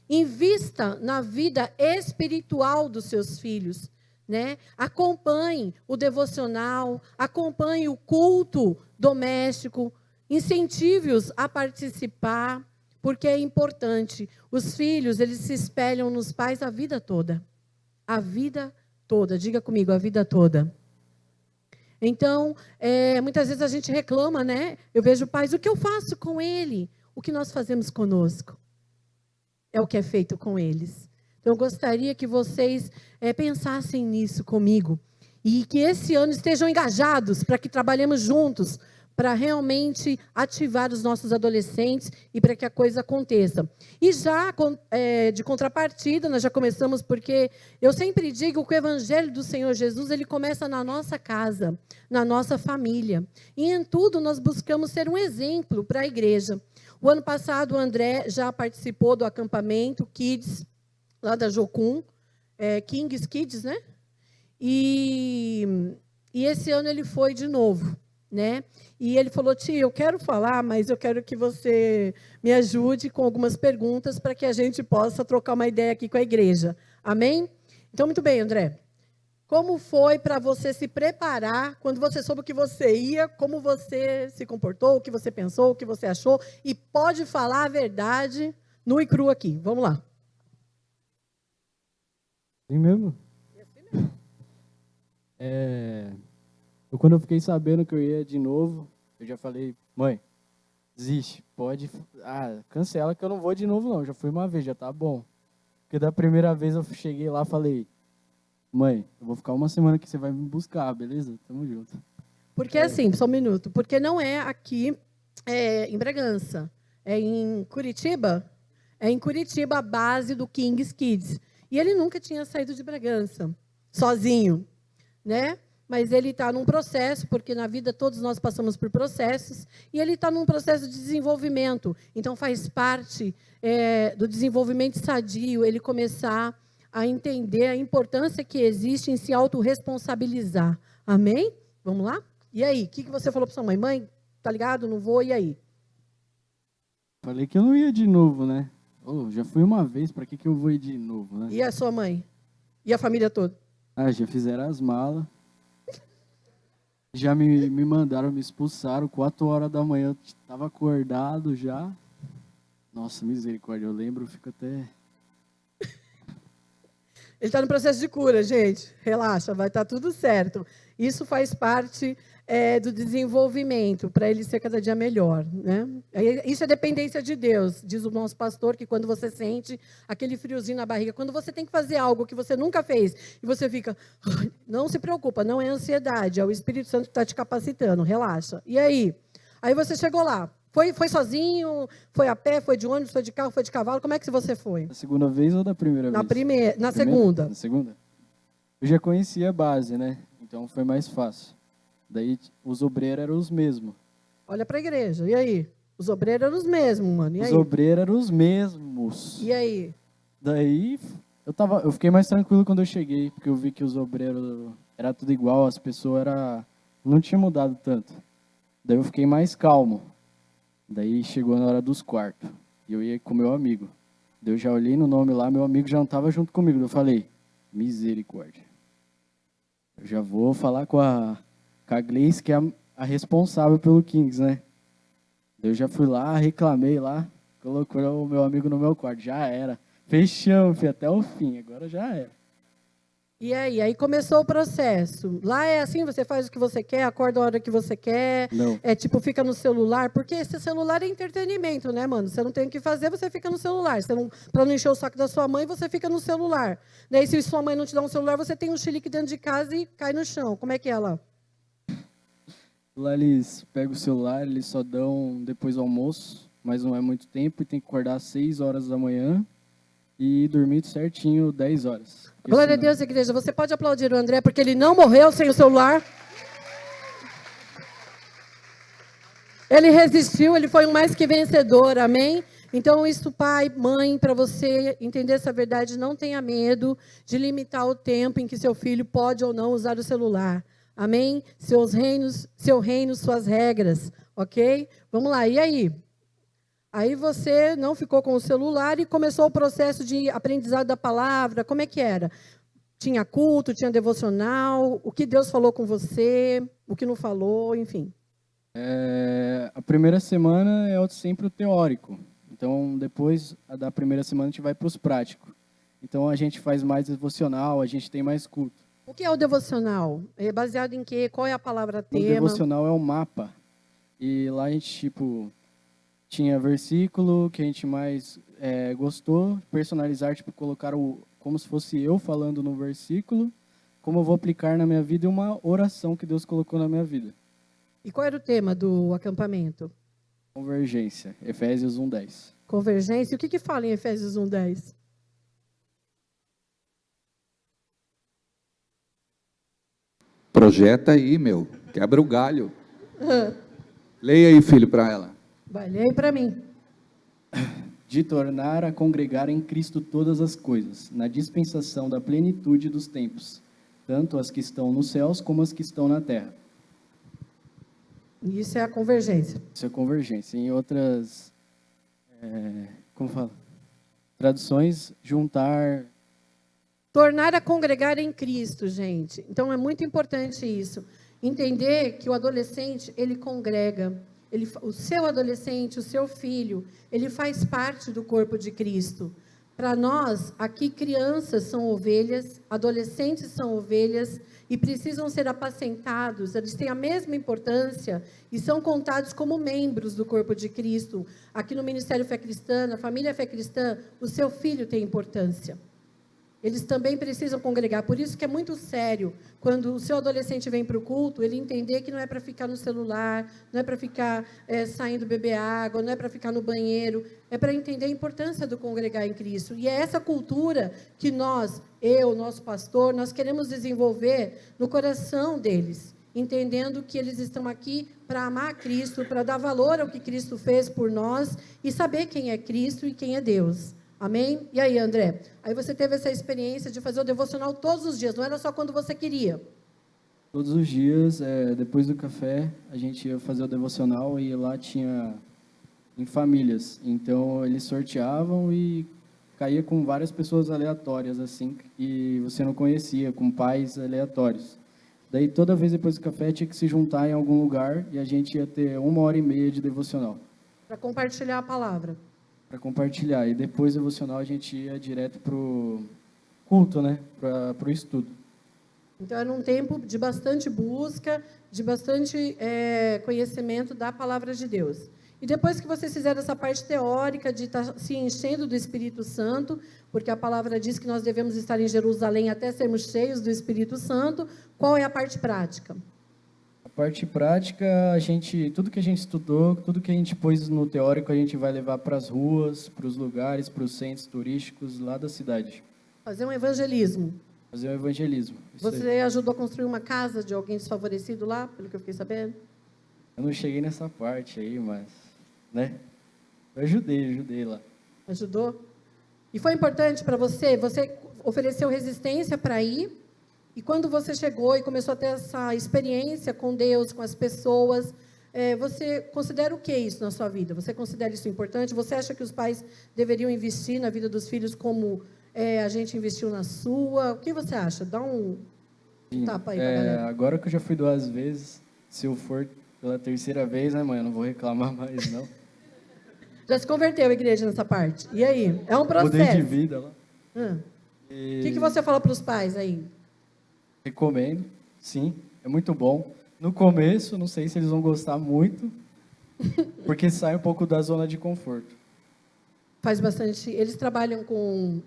Invista na vida espiritual dos seus filhos, né? Acompanhe o devocional, acompanhe o culto doméstico, incentive-os a participar, porque é importante. Os filhos, eles se espelham nos pais a vida toda. A vida toda. Diga comigo, a vida toda. Então, muitas vezes a gente reclama, né? Eu vejo pais, o que eu faço com ele? O que nós fazemos conosco? É o que é feito com eles. Então, eu gostaria que vocês pensassem nisso comigo. E que esse ano estejam engajados para que trabalhemos juntos, para realmente ativar os nossos adolescentes e para que a coisa aconteça. E já de contrapartida, nós já começamos, porque eu sempre digo que o Evangelho do Senhor Jesus, ele começa na nossa casa, na nossa família. E em tudo nós buscamos ser um exemplo para a igreja. O ano passado o André já participou do acampamento Kids, lá da Jocum, Kings Kids, né? E esse ano ele foi de novo, né? E ele falou, tia, eu quero falar, mas eu quero que você me ajude com algumas perguntas para que a gente possa trocar uma ideia aqui com a igreja. Amém? Então, muito bem, André. Como foi para você se preparar, quando você soube que você ia, como você se comportou, o que você pensou, o que você achou? E pode falar a verdade nu e cru aqui. Vamos lá. Assim mesmo? Quando eu fiquei sabendo que eu ia de novo, eu já falei, mãe, desiste, pode, cancela que eu não vou de novo não, já fui uma vez, já tá bom. Porque da primeira vez eu cheguei lá e falei, mãe, eu vou ficar uma semana que você vai me buscar, beleza? Tamo junto. Porque assim, só um minuto, porque não é aqui em Bragança, é em Curitiba? É em Curitiba a base do Kings Kids. E ele nunca tinha saído de Bragança, sozinho, né? Mas ele está num processo, porque na vida todos nós passamos por processos, e ele está num processo de desenvolvimento. Então, faz parte do desenvolvimento sadio, ele começar a entender a importância que existe em se autorresponsabilizar. Amém? Vamos lá? E aí, o que você falou para sua mãe? Mãe, tá ligado? Não vou, e aí? Falei que eu não ia de novo, né? Já fui uma vez, para que eu vou ir de novo, né? E a sua mãe? E a família toda? Já fizeram as malas. Já me mandaram, me expulsaram, 4 horas da manhã, eu estava acordado já. Nossa, misericórdia, eu lembro, fico até... Ele está no processo de cura, gente. Relaxa, vai estar tudo certo. Isso faz parte do desenvolvimento, para ele ser cada dia melhor, né? Isso é dependência de Deus. Diz o nosso pastor que quando você sente aquele friozinho na barriga, quando você tem que fazer algo que você nunca fez, e você fica... Não se preocupa, não é ansiedade, é o Espírito Santo que está te capacitando, relaxa. E aí? Aí você chegou lá. Foi sozinho? Foi a pé? Foi de ônibus? Foi de carro? Foi de cavalo? Como é que você foi? Na segunda vez ou da primeira vez? Na segunda. Na segunda? Eu já conhecia a base, né? Então foi mais fácil. Daí os obreiros eram os mesmos. Olha para a igreja. E aí? Os obreiros eram os mesmos, mano. E aí? Os obreiros eram os mesmos. E aí? Daí eu fiquei mais tranquilo quando eu cheguei, porque eu vi que os obreiros era tudo igual, as pessoas não tinham mudado tanto. Daí eu fiquei mais calmo. Daí chegou na hora dos quartos, e eu ia com meu amigo. Daí eu já olhei no nome lá, meu amigo já não estava junto comigo. Daí eu falei, misericórdia. Eu já vou falar com a Gleice, que é a responsável pelo Kings, né? Daí eu já fui lá, reclamei lá, colocou o meu amigo no meu quarto, já era. Fechamos, filho, até o fim, agora já era. E aí? Aí começou o processo. Lá é assim, você faz o que você quer, acorda a hora que você quer. Não. Fica no celular. Porque esse celular é entretenimento, né, mano? Você não tem o que fazer, você fica no celular. Para não encher o saco da sua mãe, você fica no celular. Daí, se sua mãe não te dá um celular, você tem um chilique dentro de casa e cai no chão. Como é que é lá? Lá eles pegam o celular, eles só dão depois do almoço, mas não é muito tempo, e tem que acordar às 6 horas da manhã e dormir certinho 10 horas. Porque Glória a senão- Deus, igreja. Você pode aplaudir o André, porque ele não morreu sem o celular. Ele resistiu, ele foi um mais que vencedor, amém? Então, isso, pai, mãe, para você entender essa verdade, não tenha medo de limitar o tempo em que seu filho pode ou não usar o celular. Amém? Seu reino, suas regras, ok? Vamos lá, e aí? Aí você não ficou com o celular e começou o processo de aprendizado da palavra. Como é que era? Tinha culto, tinha devocional, o que Deus falou com você, o que não falou, enfim. A primeira semana é sempre o teórico. Então, depois da primeira semana, a gente vai para os práticos. Então, a gente faz mais devocional, a gente tem mais culto. O que é o devocional? É baseado em quê? Qual é a palavra O tema? devocional é um mapa. E lá a gente, tinha versículo que a gente mais gostou, personalizar, colocar como se fosse eu falando no versículo, como eu vou aplicar na minha vida e uma oração que Deus colocou na minha vida. E qual era o tema do acampamento? Convergência, Efésios 1:10. Convergência. O que fala em Efésios 1:10? Projeta aí, meu. Quebra o galho. Leia aí, filho, para ela. Vai, lê aí para mim. De tornar a congregar em Cristo todas as coisas, na dispensação da plenitude dos tempos, tanto as que estão nos céus como as que estão na terra. Isso é a convergência. Isso é convergência. Em outras, como fala? Traduções, juntar. Tornar a congregar em Cristo, gente. Então, é muito importante isso. Entender que o adolescente, ele congrega. O seu adolescente, o seu filho, ele faz parte do corpo de Cristo. Para nós, aqui, crianças são ovelhas, adolescentes são ovelhas e precisam ser apacentados. Eles têm a mesma importância e são contados como membros do corpo de Cristo. Aqui no Ministério Fé Cristã, na família Fé Cristã, o seu filho tem importância. Eles também precisam congregar. Por isso que é muito sério, quando o seu adolescente vem para o culto, ele entender que não é para ficar no celular, não é para ficar saindo beber água, não é para ficar no banheiro, é para entender a importância do congregar em Cristo. E é essa cultura que nosso pastor, nós queremos desenvolver no coração deles, entendendo que eles estão aqui para amar Cristo, para dar valor ao que Cristo fez por nós e saber quem é Cristo e quem é Deus. Amém? E aí, André? Aí você teve essa experiência de fazer o devocional todos os dias, não era só quando você queria. Todos os dias, depois do café, a gente ia fazer o devocional e lá tinha em famílias. Então, eles sorteavam e caía com várias pessoas aleatórias, assim, e você não conhecia, com pais aleatórios. Daí, toda vez depois do café, tinha que se juntar em algum lugar e a gente ia ter 1h30 de devocional. Para compartilhar a palavra. Para compartilhar. E depois do devocional, a gente ia direto para o culto, né? Para o estudo. Então, era um tempo de bastante busca, de bastante conhecimento da palavra de Deus. E depois que vocês fizeram essa parte teórica de estar se enchendo do Espírito Santo, porque a palavra diz que nós devemos estar em Jerusalém até sermos cheios do Espírito Santo, qual é a parte prática? A parte prática, tudo que a gente estudou, tudo que a gente pôs no teórico, a gente vai levar para as ruas, para os lugares, para os centros turísticos lá da cidade. Fazer um evangelismo. Fazer um evangelismo. Você ajudou a construir uma casa de alguém desfavorecido lá, pelo que eu fiquei sabendo? Eu não cheguei nessa parte aí, mas, né? Eu ajudei lá. Ajudou? E foi importante para você? Você ofereceu resistência para ir? E quando você chegou e começou a ter essa experiência com Deus, com as pessoas, você considera o que isso na sua vida? Você considera isso importante? Você acha que os pais deveriam investir na vida dos filhos como a gente investiu na sua? O que você acha? Dá um tapa aí pra galera. Agora que eu já fui 2 vezes, se eu for pela 3ª vez, né, mãe? Eu não vou reclamar mais, não. Já se converteu a igreja nessa parte? E aí? É um processo. Mudei de vida lá. O que você fala para os pais aí? Recomendo, sim, é muito bom. No começo, não sei se eles vão gostar muito, porque sai um pouco da zona de conforto. Faz bastante. Eles trabalham com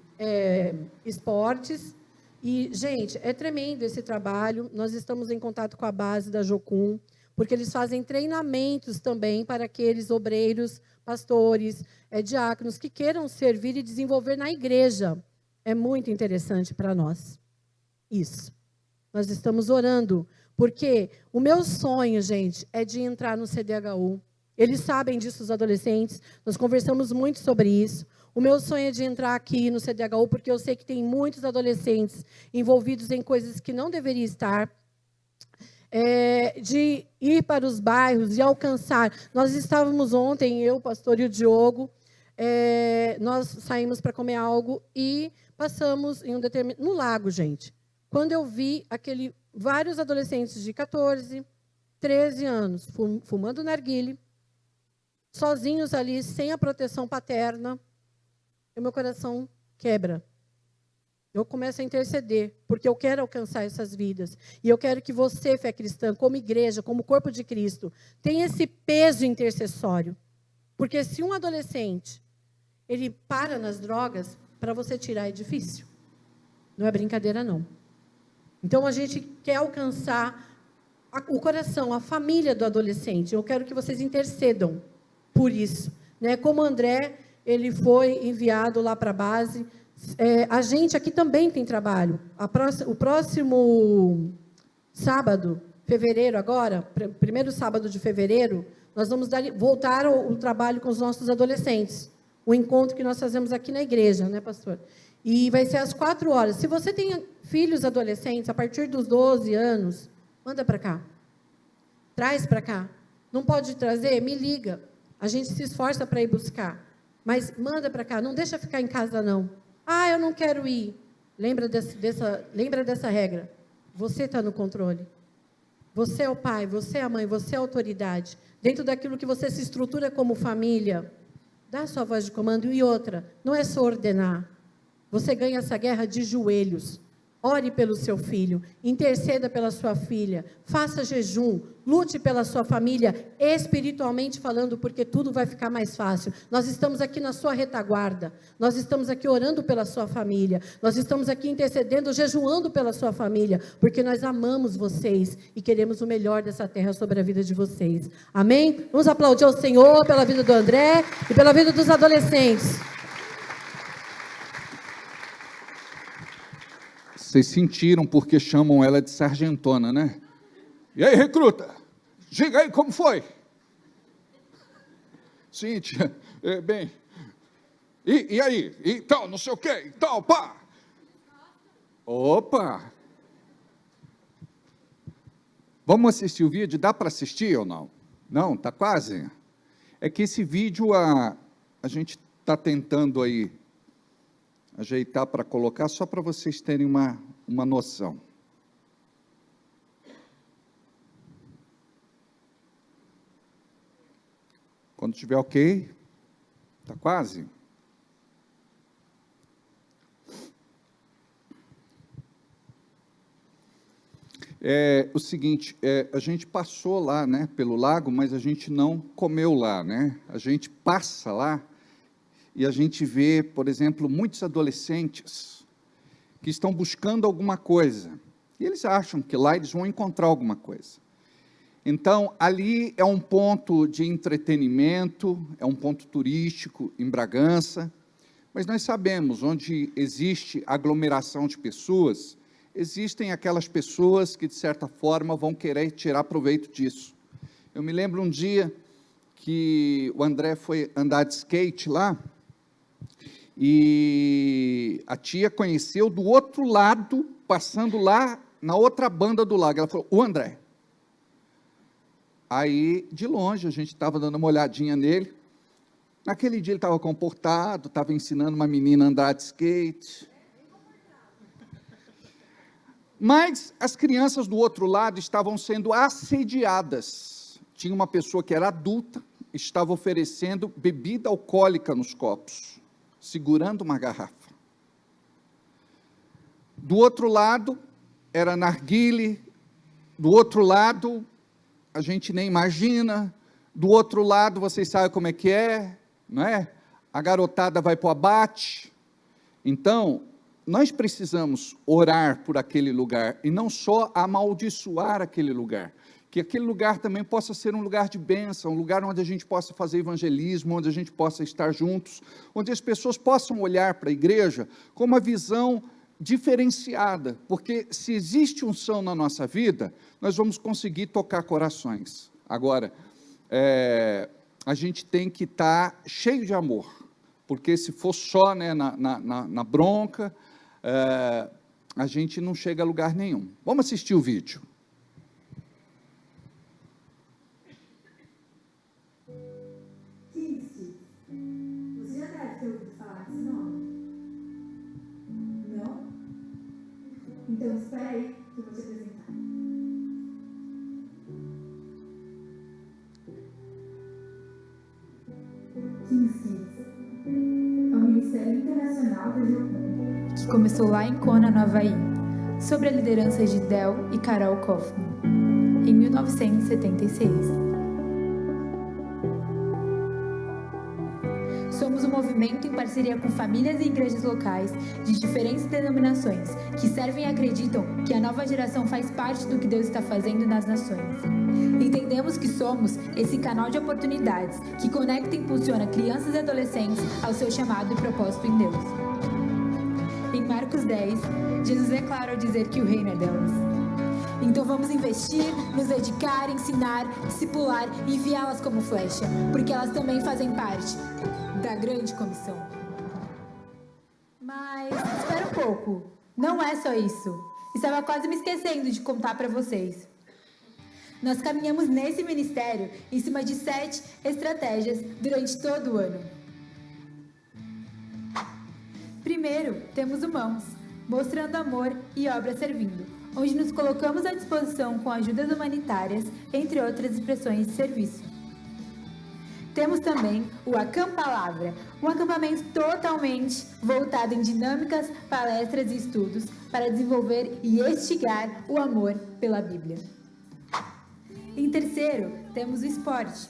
esportes e, gente, é tremendo esse trabalho. Nós estamos em contato com a base da Jocum. porque eles fazem treinamentos também para aqueles obreiros, pastores, diáconos que queiram servir e desenvolver na igreja. É muito interessante para nós. Isso. Nós estamos orando, porque o meu sonho, gente, é de entrar no CDHU. Eles sabem disso, os adolescentes. Nós conversamos muito sobre isso. O meu sonho é de entrar aqui no CDHU, porque eu sei que tem muitos adolescentes envolvidos em coisas que não deveriam estar. De ir para os bairros e alcançar. Nós estávamos ontem, eu, o pastor e o Diogo, nós saímos para comer algo e passamos em no lago, gente. Quando eu vi vários adolescentes de 14, 13 anos, fumando narguile, sozinhos ali, sem a proteção paterna, e meu coração quebra. Eu começo a interceder, porque eu quero alcançar essas vidas. E eu quero que você, fé cristã, como igreja, como corpo de Cristo, tenha esse peso intercessório. Porque se um adolescente, ele para nas drogas, para você tirar é difícil. Não é brincadeira, não. Então, a gente quer alcançar o coração, a família do adolescente. Eu quero que vocês intercedam por isso. Né? Como o André, ele foi enviado lá para a base. A gente aqui também tem trabalho. O próximo sábado, fevereiro agora, primeiro sábado de fevereiro, nós vamos voltar ao trabalho com os nossos adolescentes. O encontro que nós fazemos aqui na igreja, né, pastor? E vai ser às 4 horas. Se você tem filhos adolescentes, a partir dos 12 anos, manda para cá. Traz para cá. Não pode trazer? Me liga. A gente se esforça para ir buscar. Mas manda para cá. Não deixa ficar em casa, não. Ah, eu não quero ir. Lembra dessa regra. Você está no controle. Você é o pai, você é a mãe, você é a autoridade. Dentro daquilo que você se estrutura como família, dá a sua voz de comando. E outra, não é só ordenar. Você ganha essa guerra de joelhos. Ore pelo seu filho, interceda pela sua filha, faça jejum, lute pela sua família, espiritualmente falando, porque tudo vai ficar mais fácil. Nós estamos aqui na sua retaguarda, nós estamos aqui orando pela sua família, nós estamos aqui intercedendo, jejuando pela sua família, porque nós amamos vocês e queremos o melhor dessa terra sobre a vida de vocês. Amém? Vamos aplaudir ao Senhor pela vida do André e pela vida dos adolescentes. Vocês sentiram porque chamam ela de sargentona, né? E aí, recruta? Diga aí como foi. Cíntia, bem... E aí? E tal, não sei o quê, e tal, pá. Opa! Vamos assistir o vídeo? Dá para assistir ou não? Não, tá quase. É que esse vídeo a gente está tentando aí ajeitar para colocar, só para vocês terem uma noção. Quando tiver ok, está quase. É o seguinte, a gente passou lá, né, pelo lago, mas a gente não comeu lá, né? A gente passa lá e a gente vê, por exemplo, muitos adolescentes que estão buscando alguma coisa. E eles acham que lá eles vão encontrar alguma coisa. Então, ali é um ponto de entretenimento, é um ponto turístico em Bragança, mas nós sabemos, onde existe aglomeração de pessoas, existem aquelas pessoas que, de certa forma, vão querer tirar proveito disso. Eu me lembro um dia que o André foi andar de skate lá, e a tia conheceu do outro lado, passando lá na outra banda do lago. Ela falou, o André. Aí, de longe, a gente estava dando uma olhadinha nele. Naquele dia ele estava comportado, estava ensinando uma menina a andar de skate. Mas as crianças do outro lado estavam sendo assediadas. Tinha uma pessoa que era adulta, estava oferecendo bebida alcoólica nos copos, segurando uma garrafa. Do outro lado, era narguile. Do outro lado, a gente nem imagina. Do outro lado, vocês sabem como é que é, não é? A garotada vai para o abate. Então, nós precisamos orar por aquele lugar, e não só amaldiçoar aquele lugar. que aquele lugar também possa ser um lugar de bênção, um lugar onde a gente possa fazer evangelismo, onde a gente possa estar juntos, onde as pessoas possam olhar para a igreja com uma visão diferenciada, porque se existe unção na nossa vida, nós vamos conseguir tocar corações. Agora, a gente tem que estar cheio de amor, porque se for só, né, na bronca, a gente não chega a lugar nenhum. Vamos assistir o vídeo. Você já deve ter ouvido falar desse nome? Não? Então espera aí que eu vou te apresentar. Kings Kids é um ministério internacional da Geocom, que começou lá em Kona, no Havaí, sob a liderança de Del e Carol Kaufman, em 1976. Somos um movimento em parceria com famílias e igrejas locais de diferentes denominações que servem e acreditam que a nova geração faz parte do que Deus está fazendo nas nações. Entendemos que somos esse canal de oportunidades que conecta e impulsiona crianças e adolescentes ao seu chamado e propósito em Deus. Em Marcos 10, Jesus é claro ao dizer que o reino é delas. Então vamos investir, nos dedicar, ensinar, discipular e enviá-las como flecha, porque elas também fazem parte da grande comissão. Mas espera um pouco, não é só isso. Estava quase me esquecendo de contar para vocês. Nós caminhamos nesse ministério em cima de 7 estratégias durante todo o ano. Primeiro, temos o Mãos, mostrando amor e obra servindo, onde nos colocamos à disposição com ajudas humanitárias, entre outras expressões de serviço. Temos também o Acampalavra, um acampamento totalmente voltado em dinâmicas, palestras e estudos para desenvolver e instigar o amor pela Bíblia. Em terceiro, temos o esporte,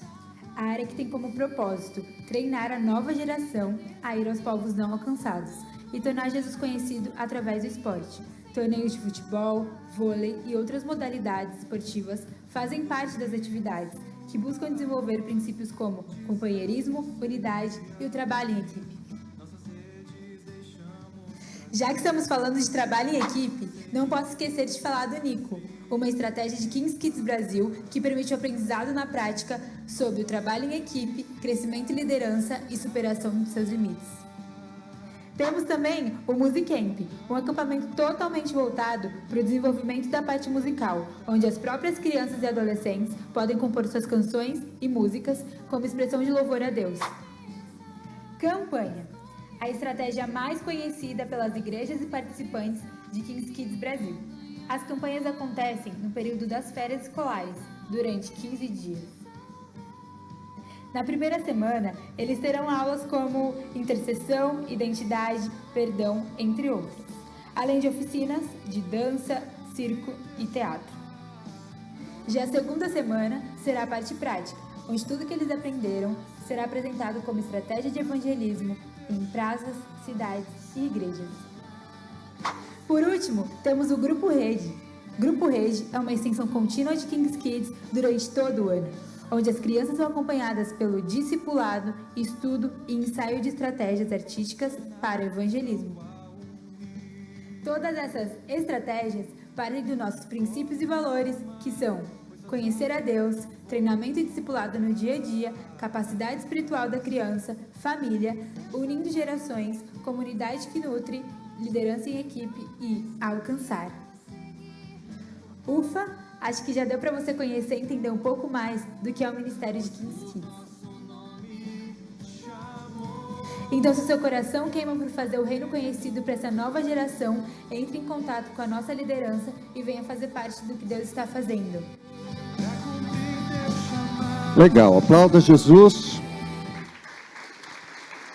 a área que tem como propósito treinar a nova geração a ir aos povos não alcançados e tornar Jesus conhecido através do esporte. Torneios de futebol, vôlei e outras modalidades esportivas fazem parte das atividades que buscam desenvolver princípios como companheirismo, unidade e o trabalho em equipe. Já que estamos falando de trabalho em equipe, não posso esquecer de falar do Nico, uma estratégia de Kings Kids Brasil que permite o aprendizado na prática sobre o trabalho em equipe, crescimento e liderança e superação dos seus limites. Temos também o Music Camp, um acampamento totalmente voltado para o desenvolvimento da parte musical, onde as próprias crianças e adolescentes podem compor suas canções e músicas como expressão de louvor a Deus. Campanha, a estratégia mais conhecida pelas igrejas e participantes de Kings Kids Brasil. As campanhas acontecem no período das férias escolares, durante 15 dias. Na primeira semana, eles terão aulas como intercessão, identidade, perdão, entre outros, além de oficinas de dança, circo e teatro. Já a segunda semana será a parte prática, onde tudo que eles aprenderam será apresentado como estratégia de evangelismo em praças, cidades e igrejas. Por último, temos o Grupo Rede. Grupo Rede é uma extensão contínua de Kings Kids durante todo o ano, onde as crianças são acompanhadas pelo discipulado, estudo e ensaio de estratégias artísticas para o evangelismo. Todas essas estratégias partem dos nossos princípios e valores, que são conhecer a Deus, treinamento e discipulado no dia a dia, capacidade espiritual da criança, família, unindo gerações, comunidade que nutre, liderança em equipe e alcançar. Ufa! Acho que já deu para você conhecer e entender um pouco mais do que é o Ministério de Kings Kids. Então, se o seu coração queima por fazer o reino conhecido para essa nova geração, entre em contato com a nossa liderança e venha fazer parte do que Deus está fazendo. Legal, aplauda Jesus.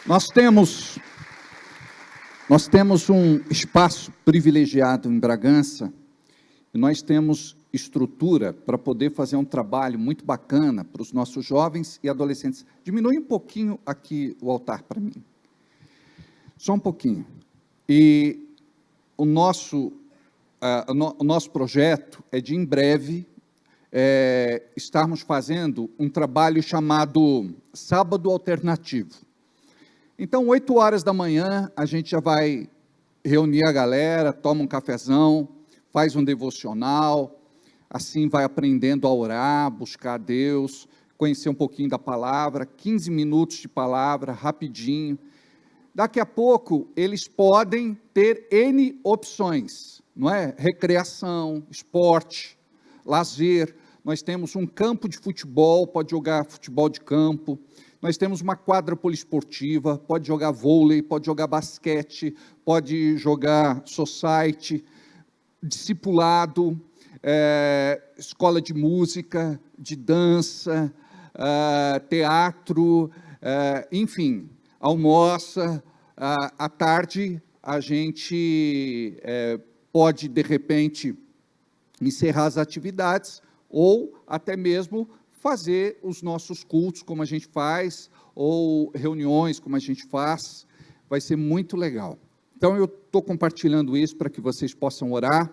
Nós temos um espaço privilegiado em Bragança e nós temos estrutura para poder fazer um trabalho muito bacana para os nossos jovens e adolescentes. Diminui um pouquinho aqui o altar para mim. Só um pouquinho. E o nosso projeto é de, em breve, estarmos fazendo um trabalho chamado Sábado Alternativo. Então, 8 horas da manhã, a gente já vai reunir a galera, toma um cafezão, faz um devocional, assim vai aprendendo a orar, buscar a Deus, conhecer um pouquinho da palavra, 15 minutos de palavra, rapidinho. Daqui a pouco, eles podem ter N opções, não é? Recreação, esporte, lazer. Nós temos um campo de futebol, pode jogar futebol de campo. Nós temos uma quadra poliesportiva, pode jogar vôlei, pode jogar basquete, pode jogar society, discipulado, escola de música, de dança, teatro, enfim, almoça. À tarde, a gente pode, de repente, encerrar as atividades ou até mesmo fazer os nossos cultos como a gente faz, ou reuniões como a gente faz. Vai ser muito legal. Então, eu estou compartilhando isso para que vocês possam orar.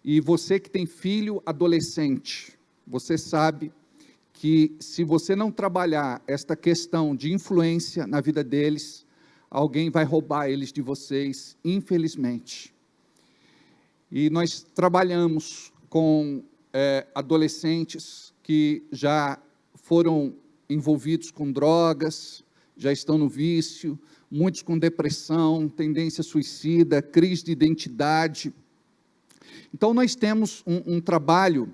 E você que tem filho adolescente, você sabe que se você não trabalhar esta questão de influência na vida deles, alguém vai roubar eles de vocês, infelizmente. E nós trabalhamos com adolescentes que já foram envolvidos com drogas, já estão no vício, muitos com depressão, tendência suicida, crise de identidade. Então, nós temos um trabalho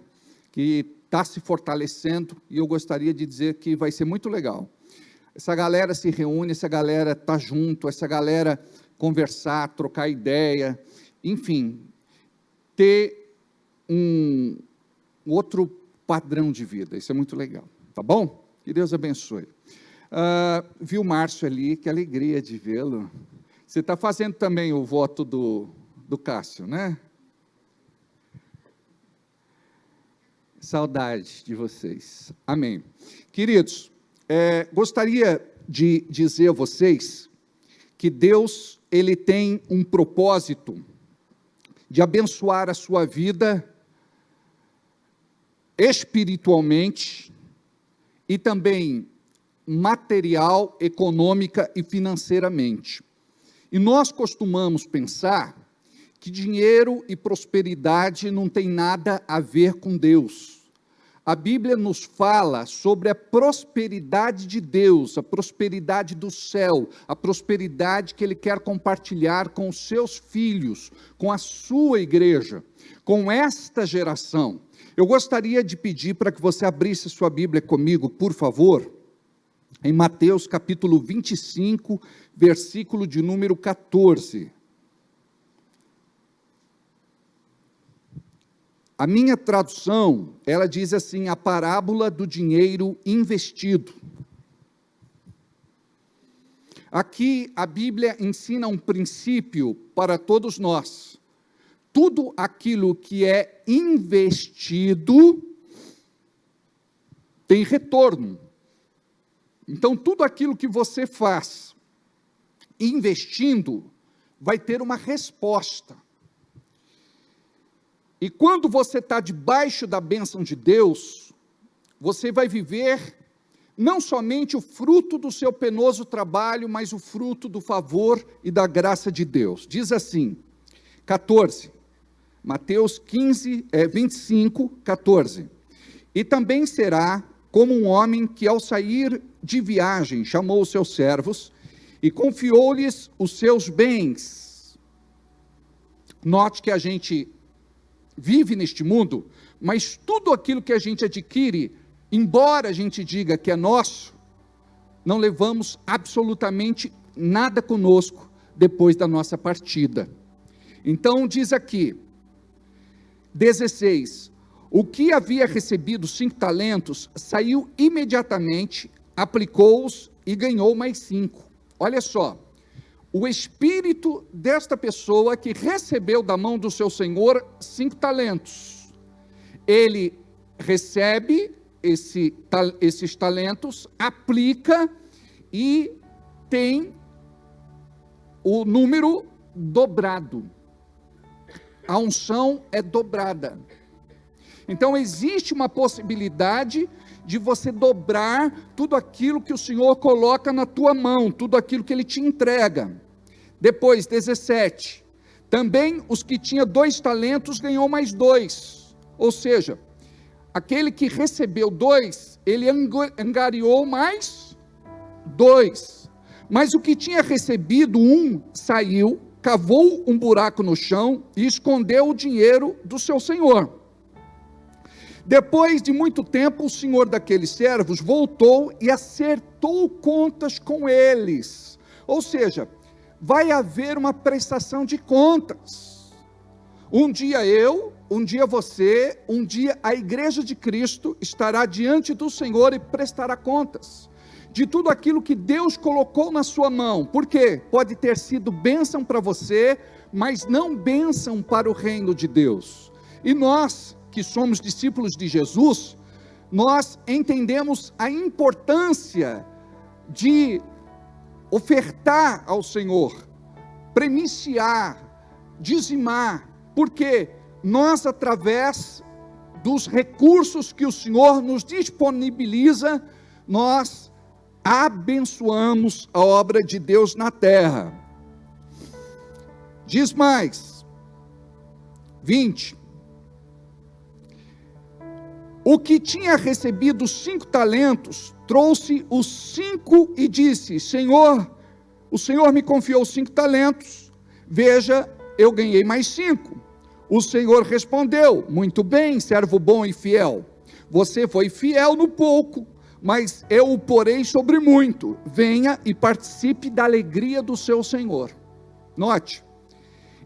que está se fortalecendo, e eu gostaria de dizer que vai ser muito legal. Essa galera se reúne, essa galera está junto, essa galera conversar, trocar ideia, enfim, ter um outro padrão de vida. Isso é muito legal, tá bom? Que Deus abençoe. Viu o Márcio ali, que alegria de vê-lo. Você está fazendo também o voto do Cássio, né? Saudade de vocês. Amém. Queridos, gostaria de dizer a vocês que Deus, Ele tem um propósito de abençoar a sua vida espiritualmente e também material, econômica e financeiramente. E nós costumamos pensar que dinheiro e prosperidade não tem nada a ver com Deus. A Bíblia nos fala sobre a prosperidade de Deus, a prosperidade do céu, a prosperidade que Ele quer compartilhar com os seus filhos, com a sua igreja, com esta geração. Eu gostaria de pedir para que você abrisse sua Bíblia comigo, por favor, em Mateus capítulo 25, versículo de número 14. A minha tradução, ela diz assim, a parábola do dinheiro investido. Aqui a Bíblia ensina um princípio para todos nós. Tudo aquilo que é investido tem retorno. Então, tudo aquilo que você faz investindo vai ter uma resposta. E quando você está debaixo da bênção de Deus, você vai viver não somente o fruto do seu penoso trabalho, mas o fruto do favor e da graça de Deus. Diz assim, 14, Mateus 25, 14. E também será como um homem que ao sair de viagem chamou os seus servos e confiou-lhes os seus bens. Note que a gente vive neste mundo, mas tudo aquilo que a gente adquire, embora a gente diga que é nosso, não levamos absolutamente nada conosco depois da nossa partida. Então diz aqui, 16, o que havia recebido 5 talentos, saiu imediatamente, aplicou-os e ganhou mais 5. Olha só, o espírito desta pessoa que recebeu da mão do seu senhor 5 talentos, ele recebe esses talentos, aplica e tem o número dobrado. A unção é dobrada. Então existe uma possibilidade de você dobrar tudo aquilo que o Senhor coloca na tua mão, tudo aquilo que Ele te entrega. Depois, 17, também os que tinham 2 talentos ganhou mais 2, ou seja, aquele que recebeu 2, ele angariou mais 2, mas o que tinha recebido 1, saiu, cavou um buraco no chão e escondeu o dinheiro do seu senhor. Depois de muito tempo, o senhor daqueles servos voltou e acertou contas com eles. Ou seja, vai haver uma prestação de contas. Um dia eu, um dia você, um dia a igreja de Cristo estará diante do Senhor e prestará contas de tudo aquilo que Deus colocou na sua mão. Por quê? Pode ter sido bênção para você, mas não bênção para o reino de Deus. E nós, que somos discípulos de Jesus, nós entendemos a importância de ofertar ao Senhor, primiciar, dizimar, porque nós, através dos recursos que o Senhor nos disponibiliza, nós abençoamos a obra de Deus na terra. Diz mais, 20, o que tinha recebido 5 talentos, trouxe os 5 e disse, Senhor, o Senhor me confiou 5 talentos, veja, eu ganhei mais 5. O Senhor respondeu, muito bem, servo bom e fiel, você foi fiel no pouco, mas eu o porei sobre muito, venha e participe da alegria do seu Senhor. Note,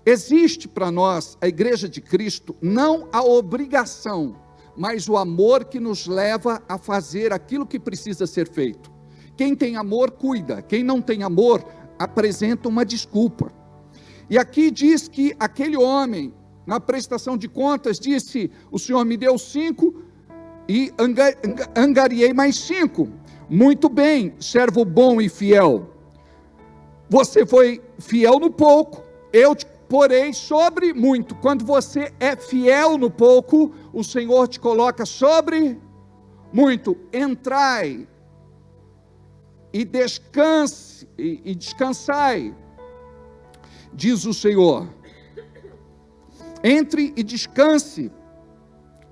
existe para nós, a igreja de Cristo, não a obrigação, mas o amor que nos leva a fazer aquilo que precisa ser feito. Quem tem amor, cuida. Quem não tem amor, apresenta uma desculpa. E aqui diz que aquele homem, na prestação de contas, disse, o Senhor me deu 5 e angariei mais 5. Muito bem, servo bom e fiel. Você foi fiel no pouco, eu te porei sobre muito. Quando você é fiel no pouco, o Senhor te coloca sobre muito. Entrai e descanse e descansai, diz o Senhor. Entre e descanse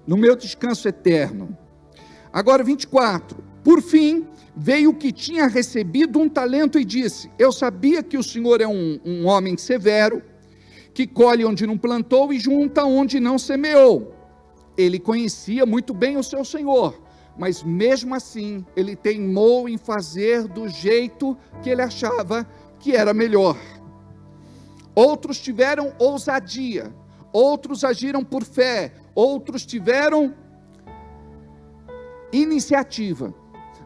no meu descanso eterno. Agora 24. Por fim, veio o que tinha recebido 1 talento e disse, eu sabia que o Senhor é um homem severo, que colhe onde não plantou e junta onde não semeou. Ele conhecia muito bem o seu Senhor, mas mesmo assim, ele teimou em fazer do jeito que ele achava que era melhor. Outros tiveram ousadia, outros agiram por fé, outros tiveram iniciativa.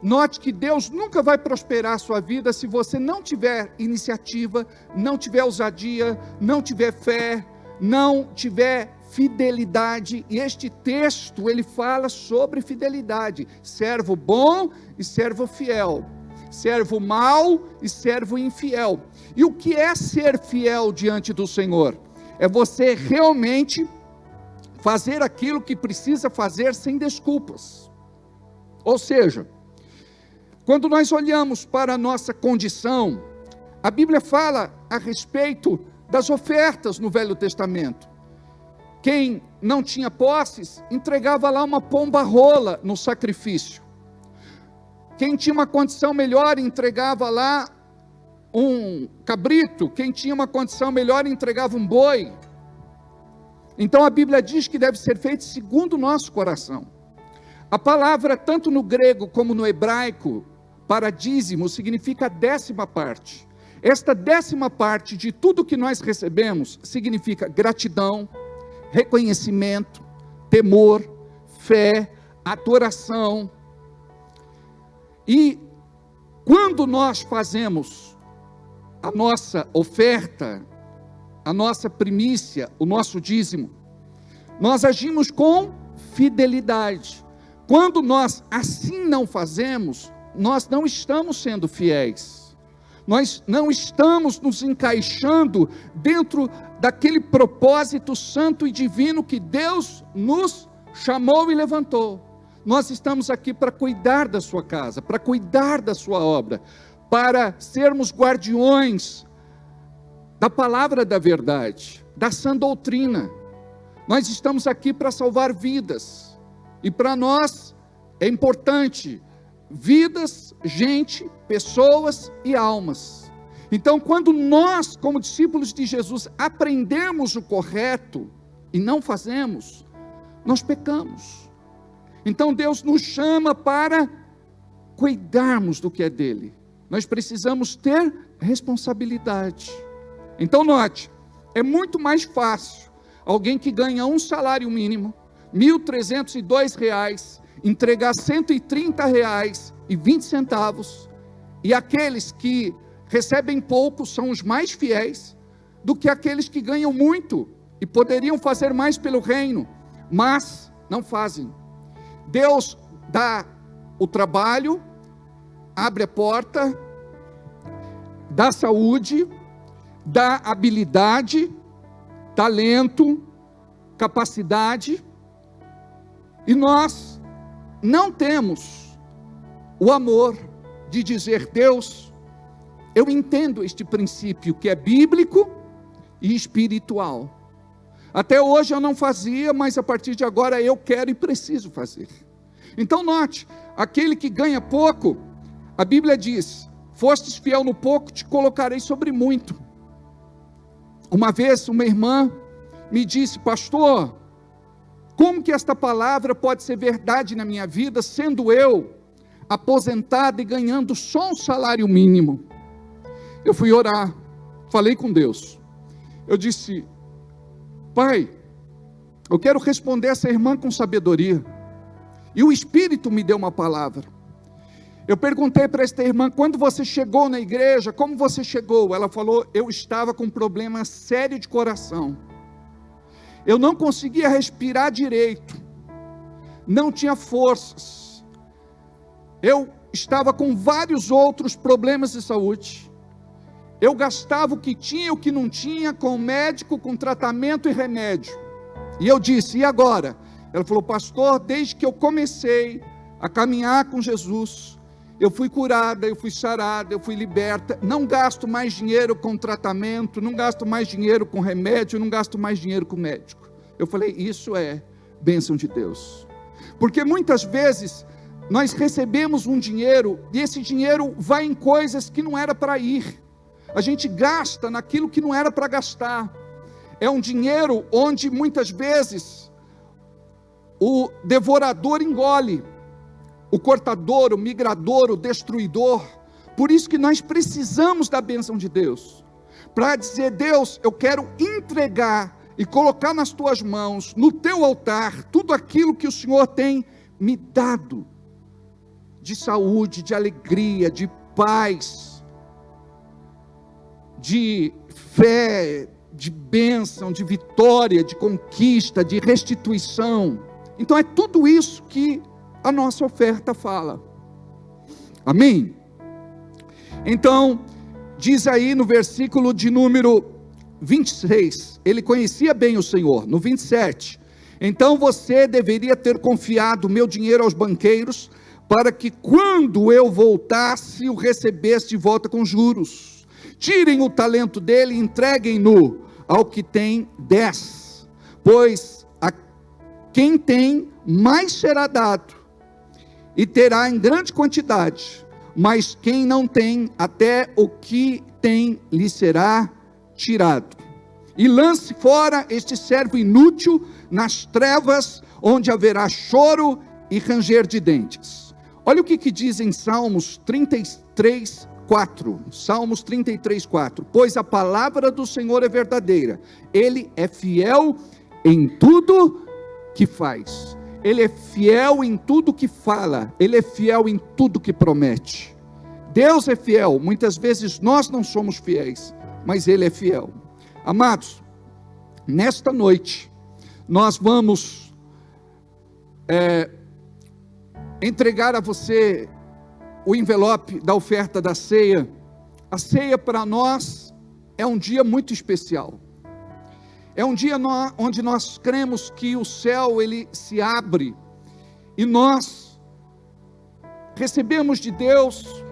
Note que Deus nunca vai prosperar a sua vida se você não tiver iniciativa, não tiver ousadia, não tiver fé, não tiver fidelidade. E este texto, ele fala sobre fidelidade. Servo bom e servo fiel. Servo mau e servo infiel. E o que é ser fiel diante do Senhor? É você realmente fazer aquilo que precisa fazer sem desculpas. Ou seja, quando nós olhamos para a nossa condição, a Bíblia fala a respeito das ofertas no Velho Testamento. Quem não tinha posses, entregava lá uma pomba rola no sacrifício. Quem tinha uma condição melhor, entregava lá um cabrito. Quem tinha uma condição melhor, entregava um boi. Então a Bíblia diz que deve ser feito segundo o nosso coração. A palavra, tanto no grego como no hebraico, para dízimo, significa a 10ª parte. Esta 10ª parte de tudo que nós recebemos, significa gratidão, reconhecimento, temor, fé, adoração. E quando nós fazemos a nossa oferta, a nossa primícia, o nosso dízimo, nós agimos com fidelidade. Quando nós assim não fazemos, nós não estamos sendo fiéis. Nós não estamos nos encaixando dentro daquele propósito santo e divino que Deus nos chamou e levantou. Nós estamos aqui para cuidar da sua casa, para cuidar da sua obra, para sermos guardiões da palavra da verdade, da sã doutrina. Nós estamos aqui para salvar vidas, e para nós é importante vidas, gente, pessoas e almas. Então, quando nós, como discípulos de Jesus, aprendemos o correto e não fazemos, nós pecamos. Então Deus nos chama para cuidarmos do que é dele. Nós precisamos ter responsabilidade. Então note, é muito mais fácil alguém que ganha um salário mínimo, R$ 1.302, entregar R$ 130,20, e aqueles que recebem pouco são os mais fiéis, do que aqueles que ganham muito e poderiam fazer mais pelo reino, mas não fazem. Deus dá o trabalho, abre a porta, dá saúde, dá habilidade, talento, capacidade, e nós não temos o amor de dizer: Deus, eu entendo este princípio que é bíblico e espiritual. Até hoje eu não fazia, mas a partir de agora eu quero e preciso fazer. Então note, aquele que ganha pouco, a Bíblia diz: fostes fiel no pouco, te colocarei sobre muito. Uma vez uma irmã me disse: pastor, como que esta palavra pode ser verdade na minha vida, sendo eu aposentado e ganhando só um salário mínimo? Eu fui orar, falei com Deus, eu disse: Pai, eu quero responder essa irmã com sabedoria, e o Espírito me deu uma palavra. Eu perguntei para esta irmã: quando você chegou na igreja, como você chegou? Ela falou: eu estava com um problema sério de coração, eu não conseguia respirar direito, não tinha forças, eu estava com vários outros problemas de saúde, eu gastava o que tinha e o que não tinha, com médico, com tratamento e remédio. E eu disse: e agora? Ela falou: pastor, desde que eu comecei a caminhar com Jesus, eu fui curada, eu fui sarada, eu fui liberta, não gasto mais dinheiro com tratamento, não gasto mais dinheiro com remédio, não gasto mais dinheiro com médico. Eu falei: isso é bênção de Deus. Porque muitas vezes nós recebemos um dinheiro, e esse dinheiro vai em coisas que não era para ir. A gente gasta naquilo que não era para gastar. É um dinheiro onde muitas vezes o devorador engole, o cortador, o migrador, o destruidor. Por isso que nós precisamos da bênção de Deus, para dizer: Deus, eu quero entregar e colocar nas tuas mãos, no teu altar, tudo aquilo que o Senhor tem me dado, de saúde, de alegria, de paz, de fé, de bênção, de vitória, de conquista, de restituição. Então é tudo isso que a nossa oferta fala. Amém? Então, diz aí no versículo de número 26, ele conhecia bem o Senhor. No 27, então você deveria ter confiado o meu dinheiro aos banqueiros, para que quando eu voltasse, o recebesse de volta com juros. Tirem o talento dele e entreguem-no ao que tem 10, pois a quem tem, mais será dado, e terá em grande quantidade, mas quem não tem, até o que tem lhe será tirado. E lance fora este servo inútil nas trevas, onde haverá choro e ranger de dentes. Olha o que diz em Salmos 33, 4, Salmos 33, 4, pois a palavra do Senhor é verdadeira, Ele é fiel em tudo que faz, Ele é fiel em tudo que fala, Ele é fiel em tudo que promete. Deus é fiel, muitas vezes nós não somos fiéis, mas Ele é fiel. Amados, nesta noite, nós vamos entregar a você o envelope da oferta da ceia. A ceia para nós é um dia muito especial. É um dia onde nós cremos que o céu ele se abre e nós recebemos de Deus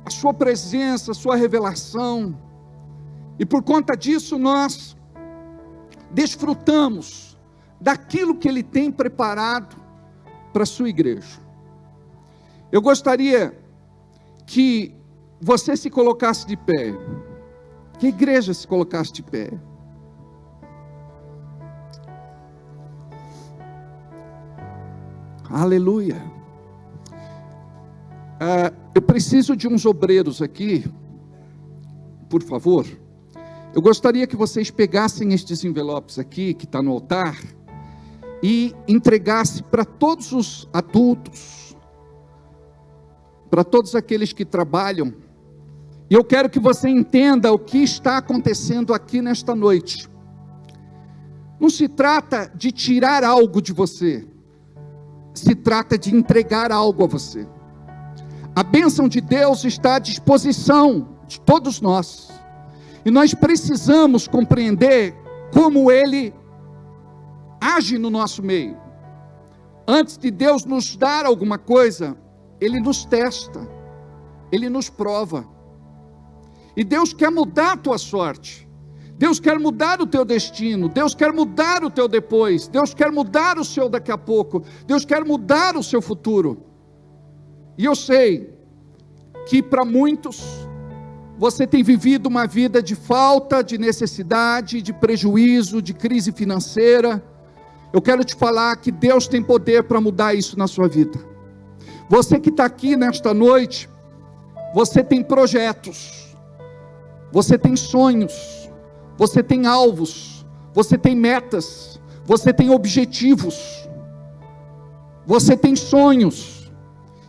a sua presença, a sua revelação, e por conta disso nós desfrutamos daquilo que Ele tem preparado para a sua igreja. Eu gostaria que você se colocasse de pé, que a igreja se colocasse de pé. Aleluia. Eu preciso de uns obreiros aqui, por favor. Eu gostaria que vocês pegassem estes envelopes aqui, que está no altar, e entregassem para todos os adultos, para todos aqueles que trabalham. E eu quero que você entenda o que está acontecendo aqui nesta noite. Não se trata de tirar algo de você, se trata de entregar algo a você. A bênção de Deus está à disposição de todos nós, e nós precisamos compreender como Ele age no nosso meio. Antes de Deus nos dar alguma coisa, Ele nos testa, Ele nos prova, e Deus quer mudar a tua sorte, Deus quer mudar o teu destino, Deus quer mudar o teu depois, Deus quer mudar o seu daqui a pouco, Deus quer mudar o seu futuro. E eu sei que para muitos, você tem vivido uma vida de falta, de necessidade, de prejuízo, de crise financeira. Eu quero te falar que Deus tem poder para mudar isso na sua vida. Você que está aqui nesta noite, você tem projetos, você tem sonhos, você tem alvos, você tem metas, você tem objetivos, você tem sonhos.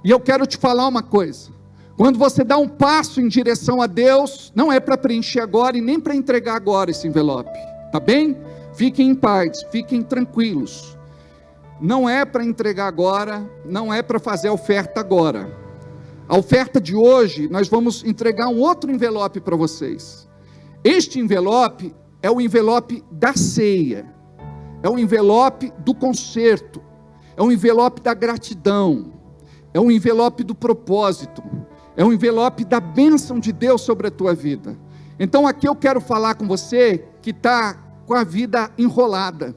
E eu quero te falar uma coisa: quando você dá um passo em direção a Deus, não é para preencher agora e nem para entregar agora esse envelope, tá bem? Fiquem em paz, fiquem tranquilos. Não é para entregar agora, não é para fazer a oferta agora. A oferta de hoje, nós vamos entregar um outro envelope para vocês. Este envelope é o envelope da ceia, é o envelope do conserto, é o envelope da gratidão, é um envelope do propósito, é um envelope da bênção de Deus sobre a tua vida. Então aqui eu quero falar com você que está com a vida enrolada,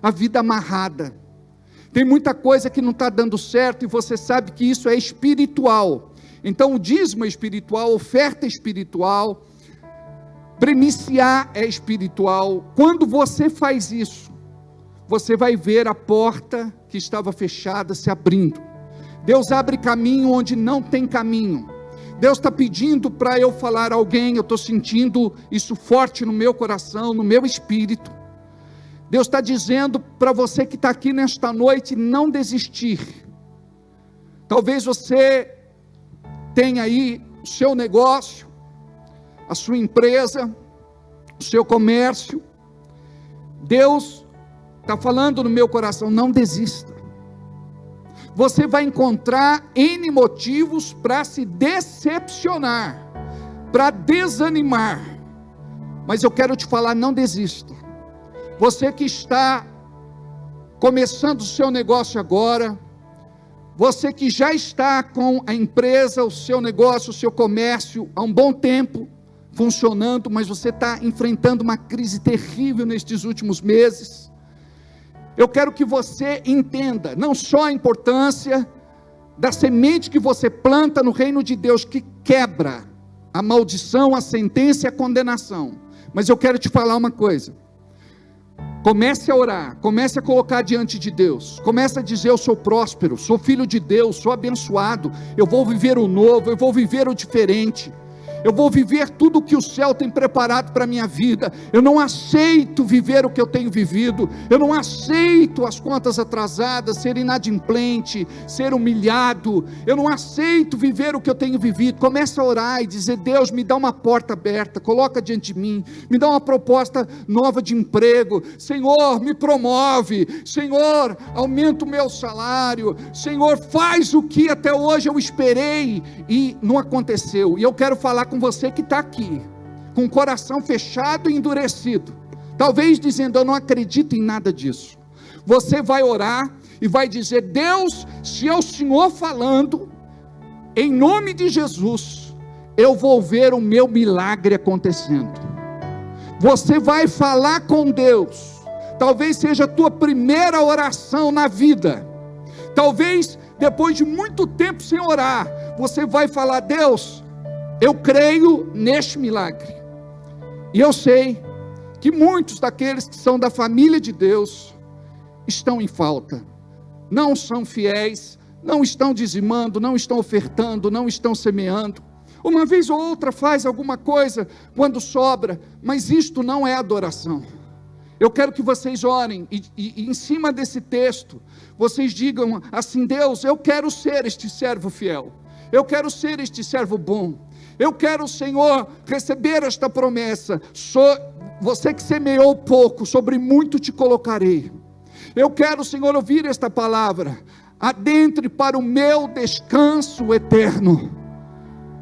a vida amarrada. Tem muita coisa que não está dando certo e você sabe que isso é espiritual. Então o dízimo é espiritual, oferta é espiritual, primiciar é espiritual. Quando você faz isso, você vai ver a porta que estava fechada se abrindo. Deus abre caminho onde não tem caminho. Deus está pedindo para eu falar a alguém, eu estou sentindo isso forte no meu coração, no meu espírito. Deus está dizendo para você que está aqui nesta noite, não desistir. Talvez você tenha aí o seu negócio, a sua empresa, o seu comércio. Deus está falando no meu coração, não desista. Você vai encontrar N motivos para se decepcionar, para desanimar, mas eu quero te falar, não desista. Você que está começando o seu negócio agora, você que já está com a empresa, o seu negócio, o seu comércio há um bom tempo funcionando, mas você está enfrentando uma crise terrível nestes últimos meses. Eu quero que você entenda, não só a importância da semente que você planta no reino de Deus, que quebra a maldição, a sentença e a condenação, mas eu quero te falar uma coisa: comece a orar, comece a colocar diante de Deus, comece a dizer: eu sou próspero, sou filho de Deus, sou abençoado, eu vou viver o novo, eu vou viver o diferente, eu vou viver tudo o que o céu tem preparado para a minha vida. Eu não aceito viver o que eu tenho vivido, eu não aceito as contas atrasadas, ser inadimplente, ser humilhado, eu não aceito viver o que eu tenho vivido. Comece a orar e dizer: Deus, me dá uma porta aberta, coloca diante de mim, me dá uma proposta nova de emprego, Senhor, me promove, Senhor, aumenta o meu salário, Senhor, faz o que até hoje eu esperei e não aconteceu. E eu quero falar com você que está aqui, com o coração fechado e endurecido, talvez dizendo: eu não acredito em nada disso, você vai orar e vai dizer: Deus, se é o Senhor falando, em nome de Jesus, eu vou ver o meu milagre acontecendo. Você vai falar com Deus. Talvez seja a tua primeira oração na vida. Talvez depois de muito tempo sem orar, você vai falar: Deus, eu creio neste milagre. E eu sei que muitos daqueles que são da família de Deus estão em falta, não são fiéis, não estão dizimando, não estão ofertando, não estão semeando. Uma vez ou outra faz alguma coisa quando sobra, mas isto não é adoração. Eu quero que vocês orem e em cima desse texto, vocês digam assim: Deus, eu quero ser este servo fiel, eu quero ser este servo bom, eu quero, Senhor, receber esta promessa. Você que semeou pouco, sobre muito te colocarei. Eu quero, Senhor, ouvir esta palavra: adentre para o meu descanso eterno.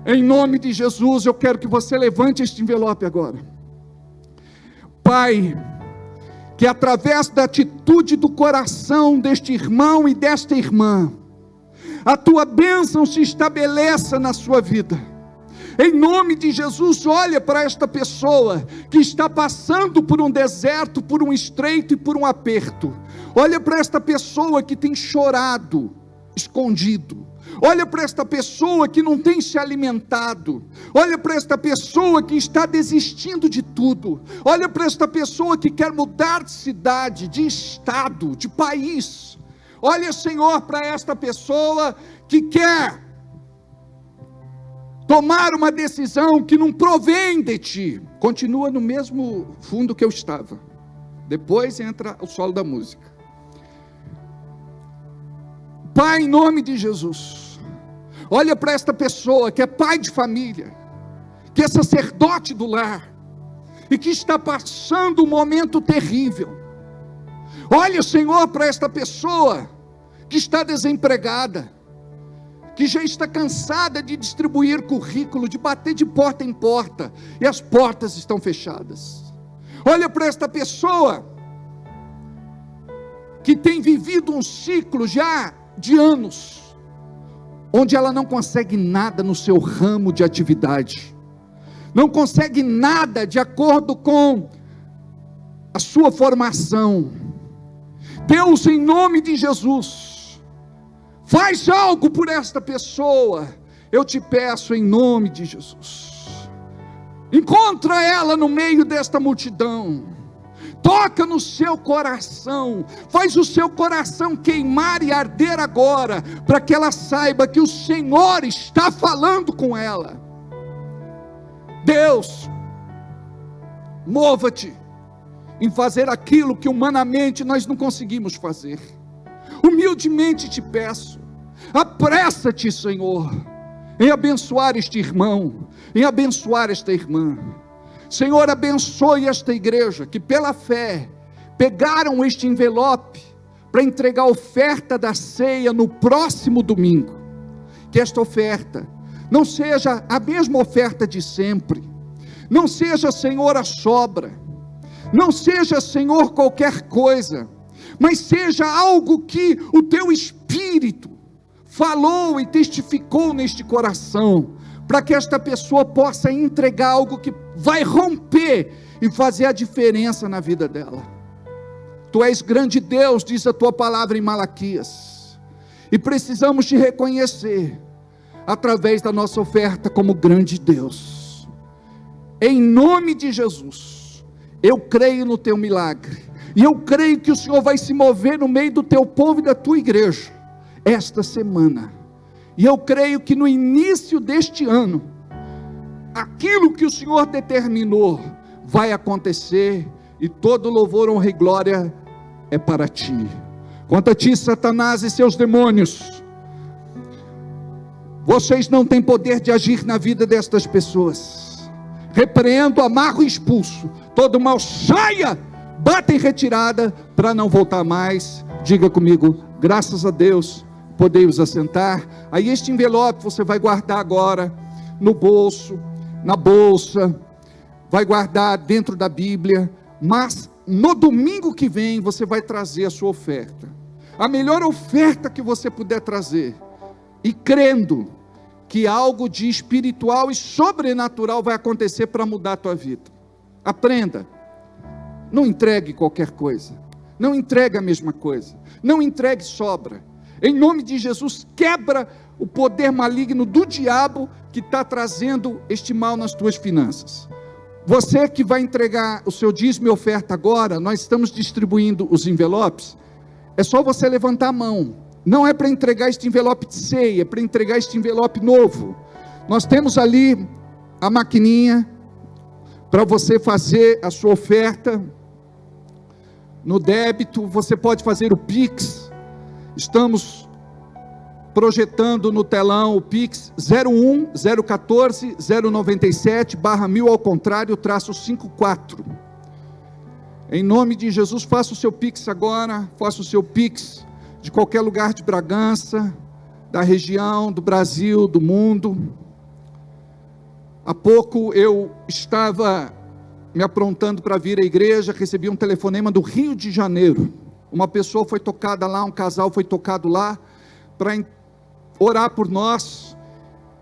Em nome de Jesus, eu quero que você levante este envelope agora. Pai, que através da atitude do coração deste irmão e desta irmã, a tua bênção se estabeleça na sua vida. Em nome de Jesus, olha para esta pessoa que está passando por um deserto, por um estreito e por um aperto. Olha para esta pessoa que tem chorado escondido. Olha para esta pessoa que não tem se alimentado. Olha para esta pessoa que está desistindo de tudo. Olha para esta pessoa que quer mudar de cidade, de estado, de país. Olha, Senhor, para esta pessoa que quer tomar uma decisão que não provém de Ti. Continua no mesmo fundo que eu estava. Depois entra o solo da música. Pai, em nome de Jesus, olha para esta pessoa que é pai de família, que é sacerdote do lar, e que está passando um momento terrível. Olha, Senhor, para esta pessoa que está desempregada, que já está cansada de distribuir currículo, de bater de porta em porta, e as portas estão fechadas. Olha para esta pessoa que tem vivido um ciclo já de anos, onde ela não consegue nada no seu ramo de atividade, não consegue nada de acordo com a sua formação. Deus, em nome de Jesus, faz algo por esta pessoa, eu te peço em nome de Jesus. Encontra ela no meio desta multidão, toca no seu coração, faz o seu coração queimar e arder agora, para que ela saiba que o Senhor está falando com ela. Deus, mova-te em fazer aquilo que humanamente nós não conseguimos fazer. Humildemente te peço, apressa-te, Senhor, em abençoar este irmão, em abençoar esta irmã. Senhor, abençoe esta igreja, que pela fé, pegaram este envelope, para entregar a oferta da ceia no próximo domingo. Que esta oferta não seja a mesma oferta de sempre, não seja, Senhor, a sobra, não seja, Senhor, qualquer coisa, mas seja algo que o teu Espírito falou e testificou neste coração, para que esta pessoa possa entregar algo que vai romper e fazer a diferença na vida dela. Tu és grande Deus, diz a tua palavra em Malaquias, e precisamos te reconhecer através da nossa oferta como grande Deus. Em nome de Jesus, eu creio no teu milagre, e eu creio que o Senhor vai se mover no meio do teu povo e da tua igreja esta semana. E eu creio que no início deste ano, aquilo que o Senhor determinou vai acontecer, e todo louvor, honra e glória é para ti. Quanto a ti, Satanás e seus demônios, vocês não têm poder de agir na vida destas pessoas. Repreendo, amarro e expulso todo mal, saia, bata em retirada, para não voltar mais. Diga comigo: graças a Deus. Podei vos assentar. Aí este envelope você vai guardar agora no bolso, na bolsa, vai guardar dentro da Bíblia, mas no domingo que vem você vai trazer a sua oferta. A melhor oferta que você puder trazer, e crendo que algo de espiritual e sobrenatural vai acontecer para mudar a tua vida. Aprenda, não entregue qualquer coisa, não entregue a mesma coisa, não entregue sobra. Em nome de Jesus, quebra o poder maligno do diabo que está trazendo este mal nas tuas finanças. Você que vai entregar o seu dízimo e oferta agora, nós estamos distribuindo os envelopes, é só você levantar a mão. Não é para entregar este envelope de ceia, é para entregar este envelope novo. Nós temos ali a maquininha para você fazer a sua oferta no débito. Você pode fazer o Pix. Estamos projetando no telão o Pix 01 014 097 /1000 ao contrário _54. Em nome de Jesus, faça o seu Pix agora, faça o seu Pix de qualquer lugar de Bragança, da região, do Brasil, do mundo. Há pouco eu estava me aprontando para vir à igreja, recebi um telefonema do Rio de Janeiro. Uma pessoa foi tocada lá, um casal foi tocado lá, para orar por nós,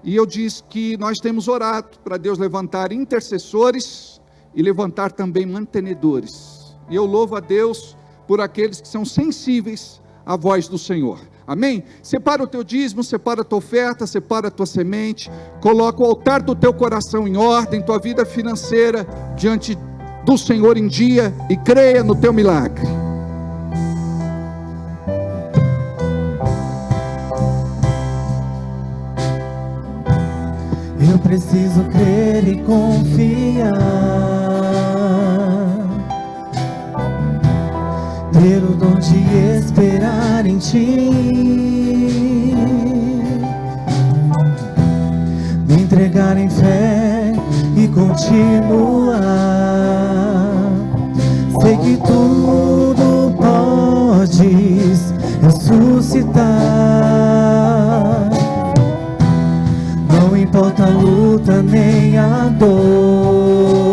e eu disse que nós temos orado para Deus levantar intercessores e levantar também mantenedores. E eu louvo a Deus por aqueles que são sensíveis a voz do Senhor, amém? Separa o teu dízimo, separa a tua oferta, separa a tua semente, coloca o altar do teu coração em ordem, tua vida financeira diante do Senhor em dia, e creia no teu milagre. Eu preciso crer e confiar, ter o dom de esperar em ti, me entregar em fé e continuar. Sei que tudo podes ressuscitar, não importa a luta nem a dor.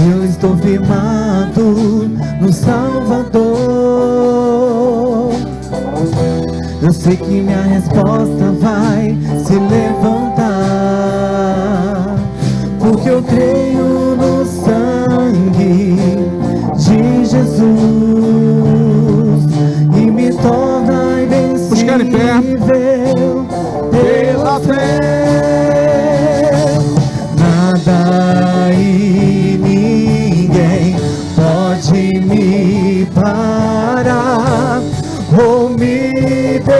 Eu estou firmado no Salvador. Eu sei que minha resposta vai se levantar, porque eu creio no sangue de Jesus e me torna invencível pela fé. Nada e ninguém pode me parar ou me deter.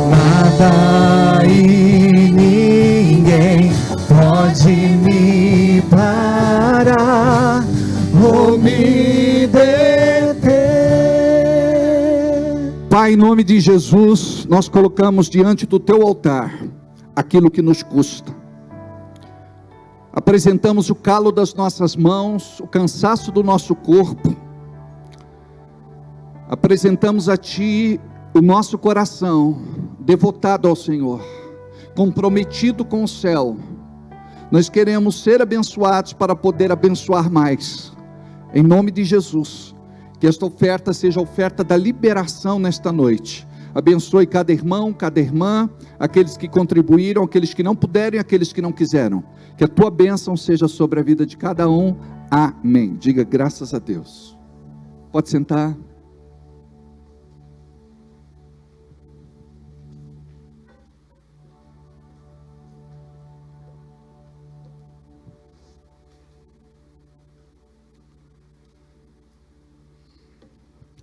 Nada e ninguém pode me parar ou me deter. Pai, em nome de Jesus, nós colocamos diante do teu altar aquilo que nos custa. Apresentamos o calo das nossas mãos, o cansaço do nosso corpo. Apresentamos a ti o nosso coração, devotado ao Senhor, comprometido com o céu. Nós queremos ser abençoados para poder abençoar mais. Em nome de Jesus, que esta oferta seja a oferta da liberação nesta noite. Abençoe cada irmão, cada irmã, aqueles que contribuíram, aqueles que não puderam, aqueles que não quiseram. Que a tua bênção seja sobre a vida de cada um. Amém. Diga graças a Deus. Pode sentar.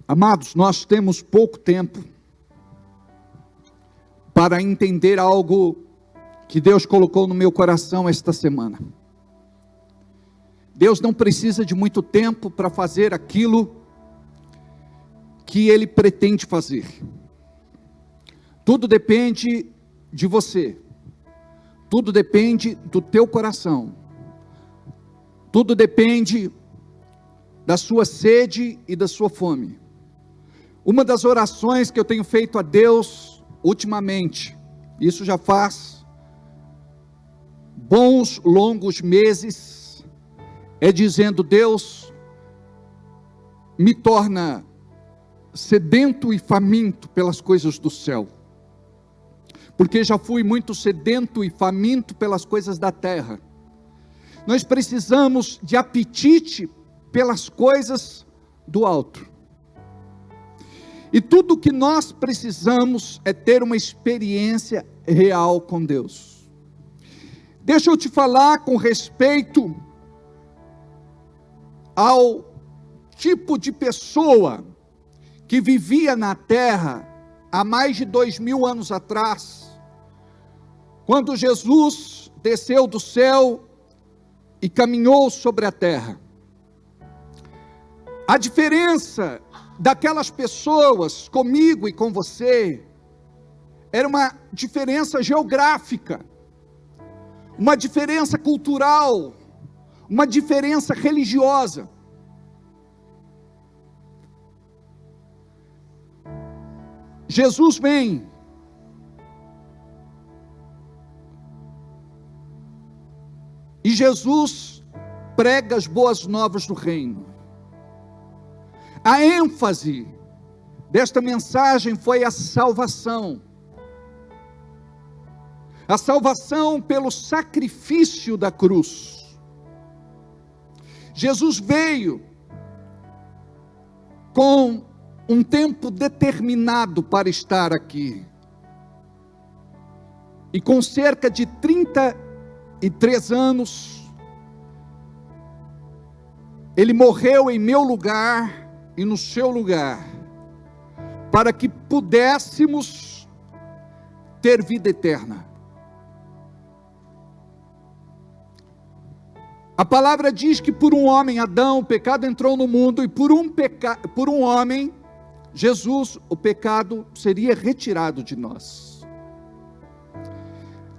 Amados, nós temos pouco tempo para entender algo que Deus colocou no meu coração esta semana. Deus não precisa de muito tempo para fazer aquilo que Ele pretende fazer. Tudo depende de você. Tudo depende do teu coração. Tudo depende da sua sede e da sua fome. Uma das orações que eu tenho feito a Deus ultimamente, isso já faz bons, longos meses, é dizendo: Deus, me torna sedento e faminto pelas coisas do céu, porque já fui muito sedento e faminto pelas coisas da terra. Nós precisamos de apetite pelas coisas do alto. E tudo que nós precisamos é ter uma experiência real com Deus. Deixa eu te falar com respeito ao tipo de pessoa que vivia na terra há mais de 2000 anos atrás, quando Jesus desceu do céu e caminhou sobre a terra. A diferença daquelas pessoas comigo e com você era uma diferença geográfica, uma diferença cultural, uma diferença religiosa. Jesus vem e Jesus prega as boas novas do reino. A ênfase desta mensagem foi a salvação. A salvação pelo sacrifício da cruz. Jesus veio com um tempo determinado para estar aqui. E com cerca de 33 anos, Ele morreu em meu lugar e no seu lugar, para que pudéssemos ter vida eterna. A palavra diz que por um homem, Adão, o pecado entrou no mundo, e por um homem, Jesus, o pecado seria retirado de nós.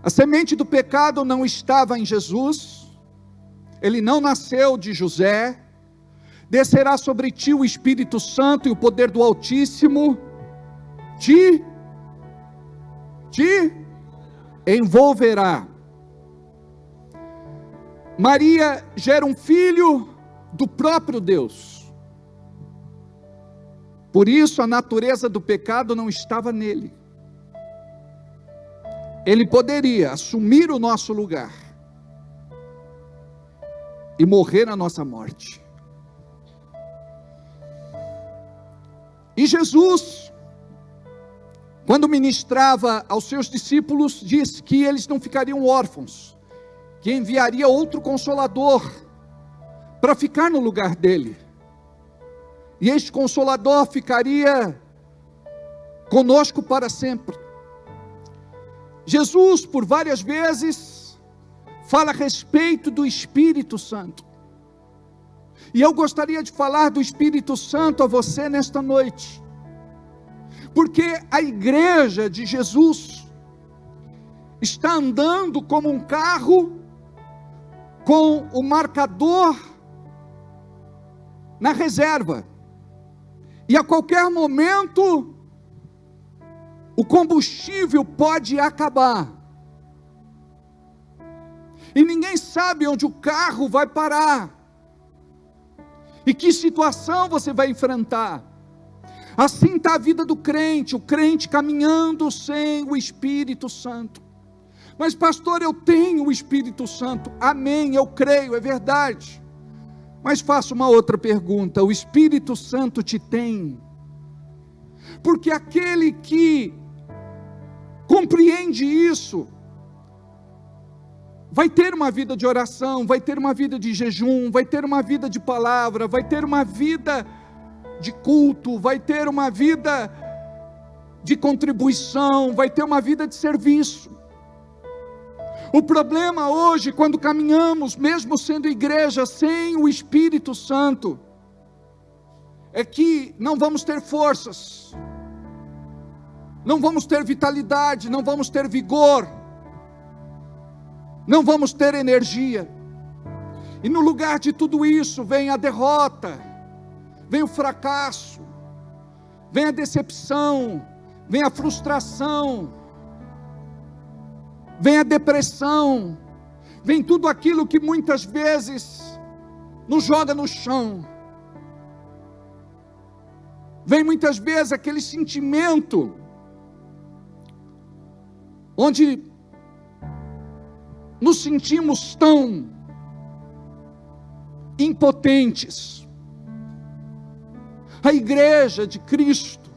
A semente do pecado não estava em Jesus, ele não nasceu de José. Descerá sobre ti o Espírito Santo e o poder do Altíssimo te envolverá. Maria gera um filho do próprio Deus. Por isso a natureza do pecado não estava nele. Ele poderia assumir o nosso lugar e morrer na nossa morte. E Jesus, quando ministrava aos seus discípulos, disse que eles não ficariam órfãos, que enviaria outro Consolador para ficar no lugar dele. E este Consolador ficaria conosco para sempre. Jesus, por várias vezes, fala a respeito do Espírito Santo. E eu gostaria de falar do Espírito Santo a você nesta noite, porque a igreja de Jesus está andando como um carro com o marcador na reserva, e a qualquer momento o combustível pode acabar, e ninguém sabe onde o carro vai parar, e que situação você vai enfrentar. Assim está a vida do crente, o crente caminhando sem o Espírito Santo. Mas pastor, eu tenho o Espírito Santo. Amém, eu creio, é verdade. Mas faço uma outra pergunta: o Espírito Santo te tem? Porque aquele que compreende isso, vai ter uma vida de oração, vai ter uma vida de jejum, vai ter uma vida de palavra, vai ter uma vida de culto, vai ter uma vida de contribuição, vai ter uma vida de serviço. O problema hoje, quando caminhamos, mesmo sendo igreja, sem o Espírito Santo, é que não vamos ter forças, não vamos ter vitalidade, não vamos ter vigor, não vamos ter energia. E no lugar de tudo isso vem a derrota, vem o fracasso, vem a decepção, vem a frustração, vem a depressão, vem tudo aquilo que muitas vezes nos joga no chão. Vem muitas vezes aquele sentimento onde nos sentimos tão impotentes. A igreja de Cristo,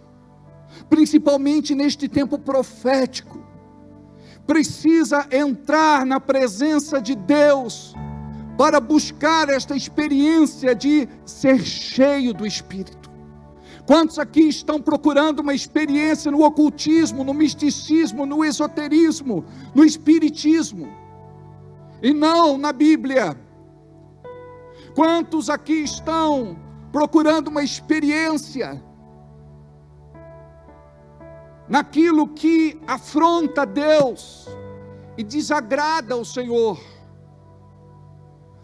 principalmente neste tempo profético, precisa entrar na presença de Deus para buscar esta experiência de ser cheio do Espírito. Quantos aqui estão procurando uma experiência no ocultismo, no misticismo, no esoterismo, no espiritismo, e não na Bíblia? Quantos aqui estão procurando uma experiência naquilo que afronta Deus e desagrada o Senhor?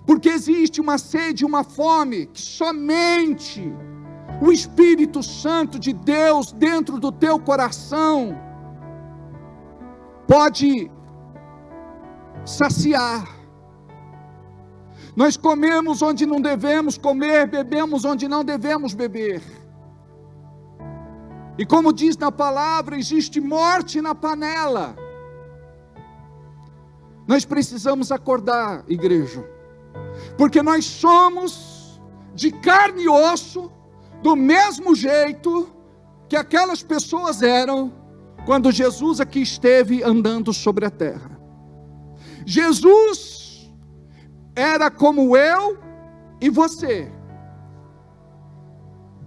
Porque existe uma sede, uma fome que somente o Espírito Santo de Deus dentro do teu coração pode saciar. Nós comemos onde não devemos comer, bebemos onde não devemos beber. E como diz na palavra, existe morte na panela. Nós precisamos acordar, igreja, porque nós somos de carne e osso, do mesmo jeito que aquelas pessoas eram quando Jesus aqui esteve andando sobre a terra. Jesus era como eu e você,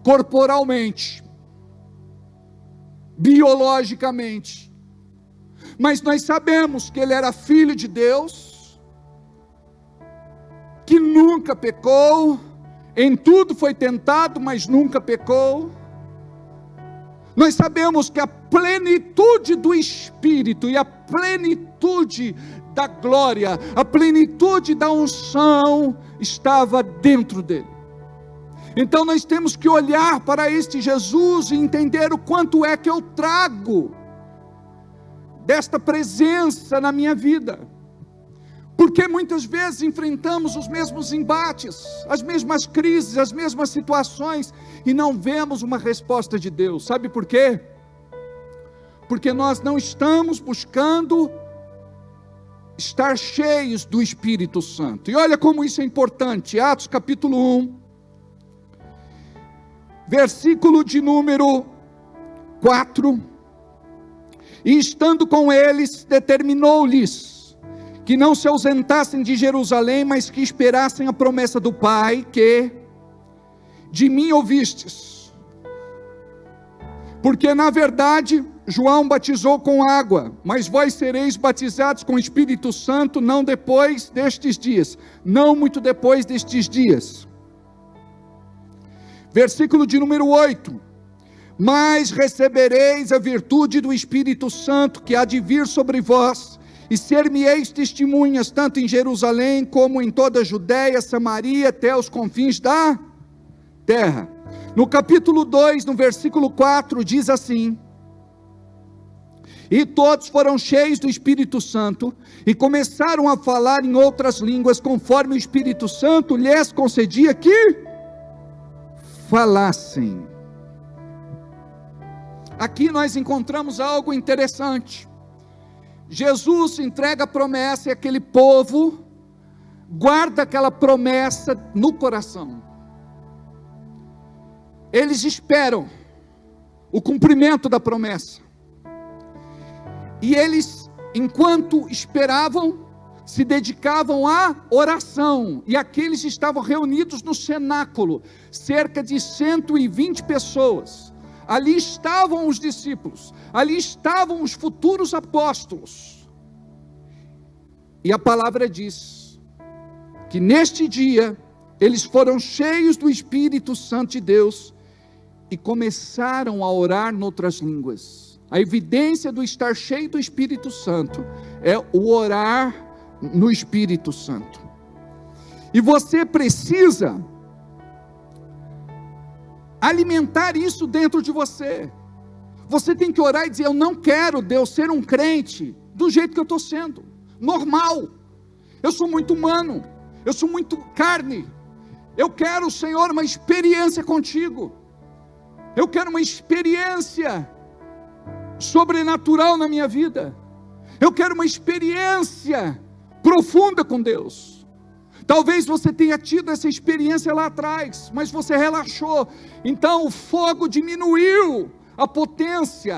corporalmente, biologicamente, mas nós sabemos que ele era filho de Deus, que nunca pecou, em tudo foi tentado, mas nunca pecou. Nós sabemos que a plenitude do Espírito e a plenitude da glória, a plenitude da unção estava dentro dele. Então nós temos que olhar para este Jesus e entender o quanto é que eu trago desta presença na minha vida. Porque muitas vezes enfrentamos os mesmos embates, as mesmas crises, as mesmas situações, e não vemos uma resposta de Deus. Sabe por quê? Porque nós não estamos buscando estar cheios do Espírito Santo. E olha como isso é importante. Atos capítulo 1, versículo de número 4. E estando com eles, determinou-lhes que não se ausentassem de Jerusalém, mas que esperassem a promessa do Pai, que de mim ouvistes. Porque na verdade João batizou com água, mas vós sereis batizados com o Espírito Santo não depois destes dias, não muito depois destes dias. Versículo de número 8. Mas recebereis a virtude do Espírito Santo, que há de vir sobre vós, e ser-me-eis testemunhas, tanto em Jerusalém, como em toda a Judéia, Samaria, até os confins da terra. No capítulo 2, no versículo 4, diz assim: e todos foram cheios do Espírito Santo, e começaram a falar em outras línguas, conforme o Espírito Santo lhes concedia que falassem. Aqui nós encontramos algo interessante. Jesus entrega a promessa e aquele povo guarda aquela promessa no coração. Eles esperam o cumprimento da promessa. E eles, enquanto esperavam, se dedicavam à oração. E aqueles estavam reunidos no cenáculo, cerca de 120 pessoas. Ali estavam os discípulos, ali estavam os futuros apóstolos. E a palavra diz que neste dia eles foram cheios do Espírito Santo de Deus e começaram a orar noutras línguas. A evidência do estar cheio do Espírito Santo é o orar no Espírito Santo. E você precisa alimentar isso dentro de você. você tem que orar e dizer: eu não quero, Deus, ser um crente do jeito que eu estou sendo, normal. Eu sou muito humano, eu sou muito carne. Eu quero, Senhor, uma experiência contigo. Eu quero uma experiência sobrenatural na minha vida. Eu quero uma experiência profunda com Deus. Talvez você tenha tido essa experiência lá atrás, mas você relaxou. Então o fogo diminuiu a potência.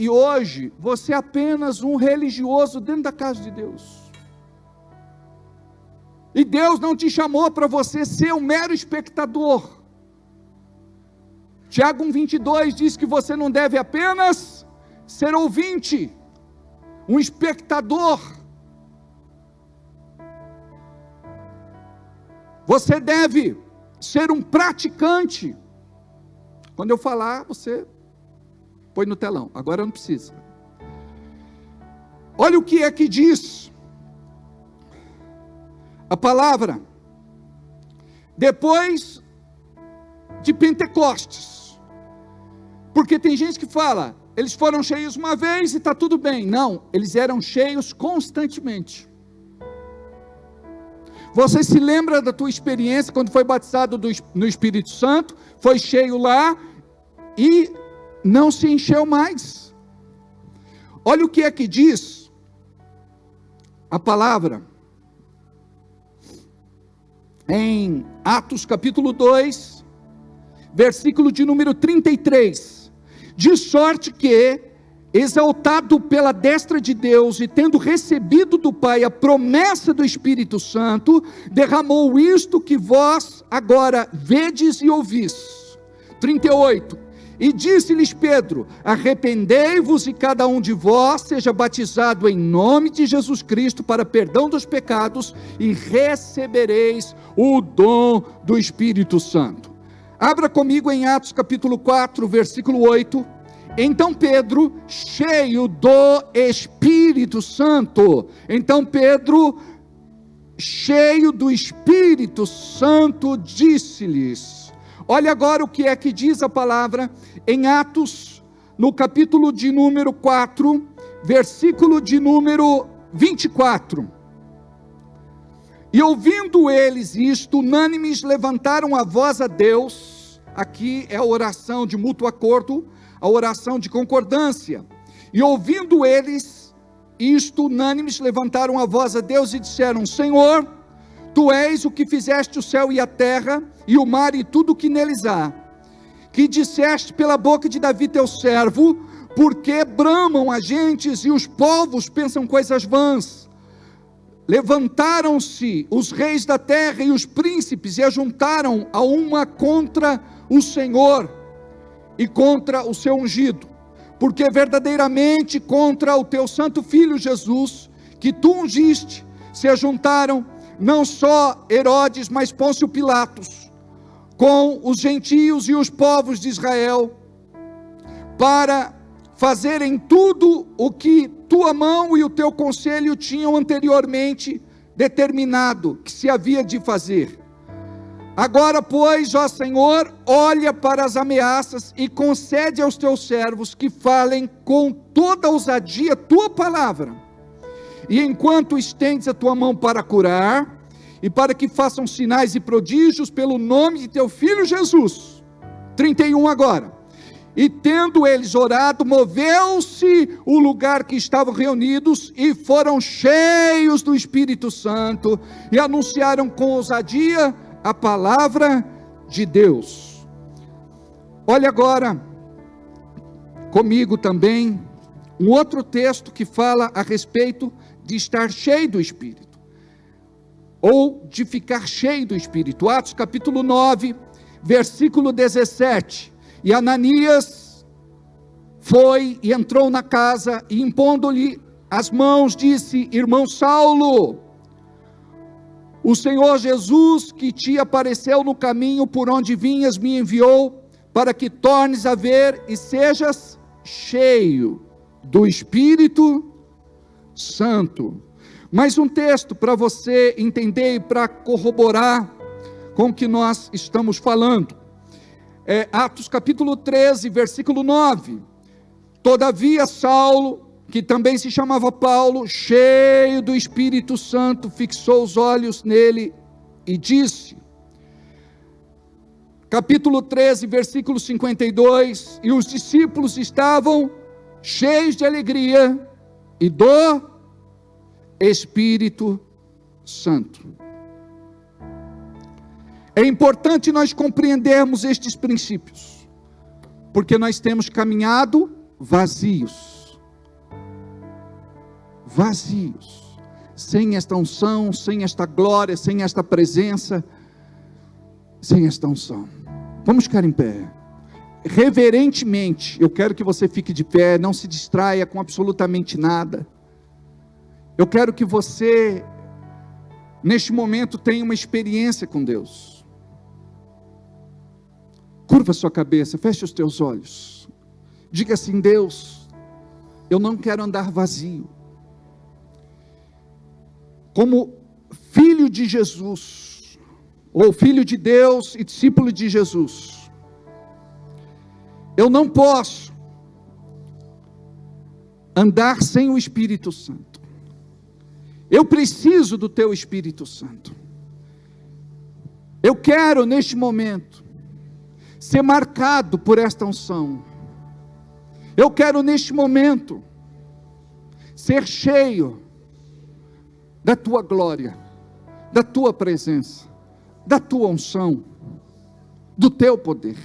E hoje você é apenas um religioso dentro da casa de Deus. E Deus não te chamou para você ser um mero espectador. Tiago 1:22 diz que você não deve apenas ser ouvinte, um espectador. Você deve ser um praticante. Quando eu falar, você põe no telão. Agora não precisa. Olha o que é que diz a palavra. Depois de Pentecostes. Porque tem gente que fala, eles foram cheios uma vez e está tudo bem. Não, eles eram cheios constantemente. Você se lembra da tua experiência quando foi batizado no Espírito Santo, foi cheio lá e não se encheu mais. Olha o que é que diz a palavra em Atos capítulo 2, versículo de número 33, de sorte que, exaltado pela destra de Deus e tendo recebido do Pai a promessa do Espírito Santo, derramou isto que vós agora vedes e ouvis. 38, e disse-lhes Pedro: arrependei-vos e cada um de vós seja batizado em nome de Jesus Cristo para perdão dos pecados e recebereis o dom do Espírito Santo. Abra comigo em Atos capítulo 4, versículo 8. Então Pedro, cheio do Espírito Santo, cheio do Espírito Santo, disse-lhes. Olha agora o que é que diz a palavra em Atos, no capítulo de número 4, versículo de número 24. E ouvindo eles isto, unânimes levantaram a voz a Deus. Aqui é a oração de mútuo acordo, a oração de concordância. E ouvindo eles isto, unânimes levantaram a voz a Deus e disseram: Senhor, Tu és o que fizeste o céu e a terra, e o mar e tudo o que neles há, que disseste pela boca de Davi teu servo, porque bramam as gentes e os povos pensam coisas vãs. Levantaram-se os reis da terra e os príncipes e ajuntaram a uma contra o Senhor e contra o seu ungido, porque verdadeiramente contra o teu santo filho Jesus, que tu ungiste, se ajuntaram não só Herodes, mas Pôncio Pilatos, com os gentios e os povos de Israel, para fazerem tudo o que tua mão e o teu conselho tinham anteriormente determinado que se havia de fazer. Agora, pois, ó Senhor, olha para as ameaças e concede aos teus servos que falem com toda ousadia tua palavra. E enquanto estendes a tua mão para curar, e para que façam sinais e prodígios pelo nome de teu filho Jesus. 31 agora. E tendo eles orado, moveu-se o lugar que estavam reunidos, e foram cheios do Espírito Santo, e anunciaram com ousadia a palavra de Deus. Olha agora comigo também um outro texto que fala a respeito de estar cheio do Espírito, ou de ficar cheio do Espírito. Atos capítulo 9, versículo 17. E Ananias foi e entrou na casa, e impondo-lhe as mãos, disse: irmão Saulo, o Senhor Jesus, que te apareceu no caminho por onde vinhas, me enviou para que tornes a ver e sejas cheio do Espírito Santo. Mais um texto para você entender e para corroborar com o que nós estamos falando. Atos capítulo 13, versículo 9. Todavia Saulo, que também se chamava Paulo, cheio do Espírito Santo, fixou os olhos nele e disse, capítulo 13, versículo 52, e os discípulos estavam cheios de alegria e do Espírito Santo. É importante nós compreendermos estes princípios, porque nós temos caminhado vazios, sem esta unção, sem esta glória, sem esta presença, sem esta unção. Vamos ficar em pé. Reverentemente, eu quero que você fique de pé, não se distraia com absolutamente nada. Eu quero que você, neste momento, tenha uma experiência com Deus. Curva sua cabeça, feche os teus olhos. Diga assim: Deus, eu não quero andar vazio. Como filho de Jesus, ou filho de Deus e discípulo de Jesus, eu não posso andar sem o Espírito Santo. Eu preciso do teu Espírito Santo. Eu quero neste momento ser marcado por esta unção. Eu quero neste momento ser cheio da tua glória, da tua presença, da tua unção, do teu poder,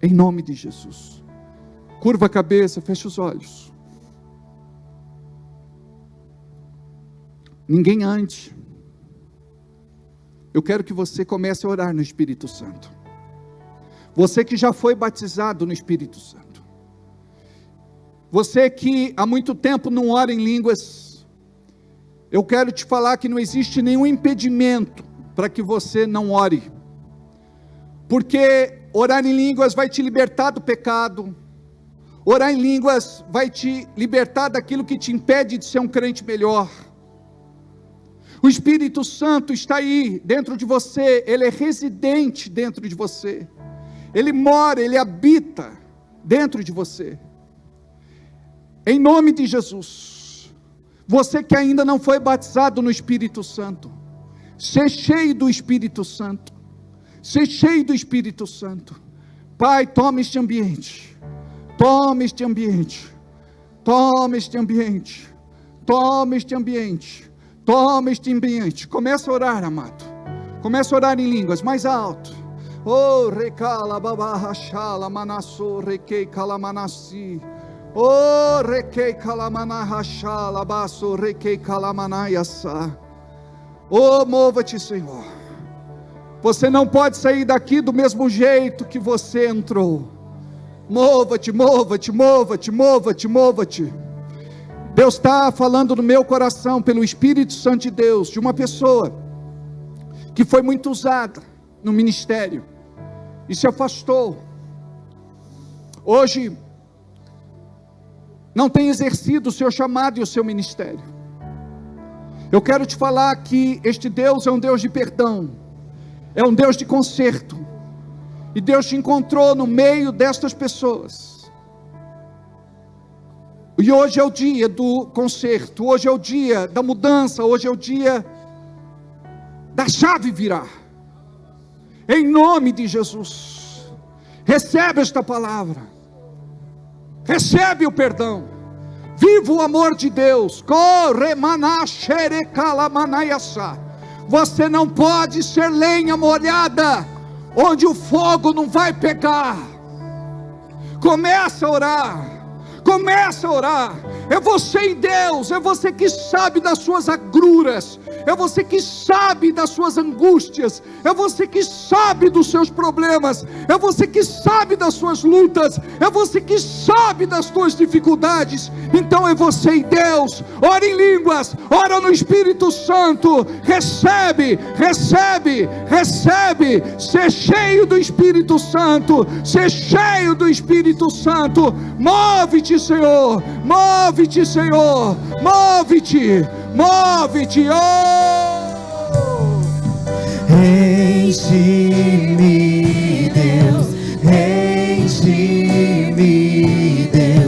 em nome de Jesus. Curva a cabeça, fecha os olhos. Ninguém ande. Eu quero que você comece a orar no Espírito Santo. Você que já foi batizado no Espírito Santo, você que há muito tempo não ora em línguas, eu quero te falar que não existe nenhum impedimento para que você não ore, porque orar em línguas vai te libertar do pecado, orar em línguas vai te libertar daquilo que te impede de ser um crente melhor. O Espírito Santo está aí dentro de você, ele é residente dentro de você, ele mora, ele habita dentro de você. Em nome de Jesus, você que ainda não foi batizado no Espírito Santo, ser cheio do Espírito Santo, ser cheio do Espírito Santo. Pai, toma este ambiente, toma este ambiente, toma este ambiente, toma este ambiente, toma este ambiente. Começa a orar, amado, começa a orar em línguas, mais alto. Oh, recala babahashala manasso requei calamanassi. Oh, requei calamanahashala basso requei calamanaiassa. Oh, mova-te, Senhor. Você não pode sair daqui do mesmo jeito que você entrou. Mova-te, mova-te, mova-te, mova-te, mova-te. Deus está falando no meu coração, pelo Espírito Santo de Deus, de uma pessoa que foi muito usada no ministério e se afastou. Hoje não tem exercido o seu chamado e o seu ministério. Eu quero te falar que este Deus é um Deus de perdão, é um Deus de conserto, e Deus te encontrou no meio destas pessoas, e hoje é o dia do conserto, hoje é o dia da mudança, hoje é o dia da chave virar, em nome de Jesus. Recebe esta palavra, recebe o perdão, viva o amor de Deus. Você não pode ser lenha molhada, onde o fogo não vai pegar. Começa a orar, começa a orar. É você em Deus, é você que sabe das suas agruras, é você que sabe das suas angústias, é você que sabe dos seus problemas, é você que sabe das suas lutas, é você que sabe das suas dificuldades. Então é você e Deus. Ora em línguas, ora no Espírito Santo, recebe, recebe, recebe, ser cheio do Espírito Santo, ser cheio do Espírito Santo. Move-te, Senhor, move-te, Senhor, move-te, move-te, oh! Enche-me, Deus, enche-me, Deus.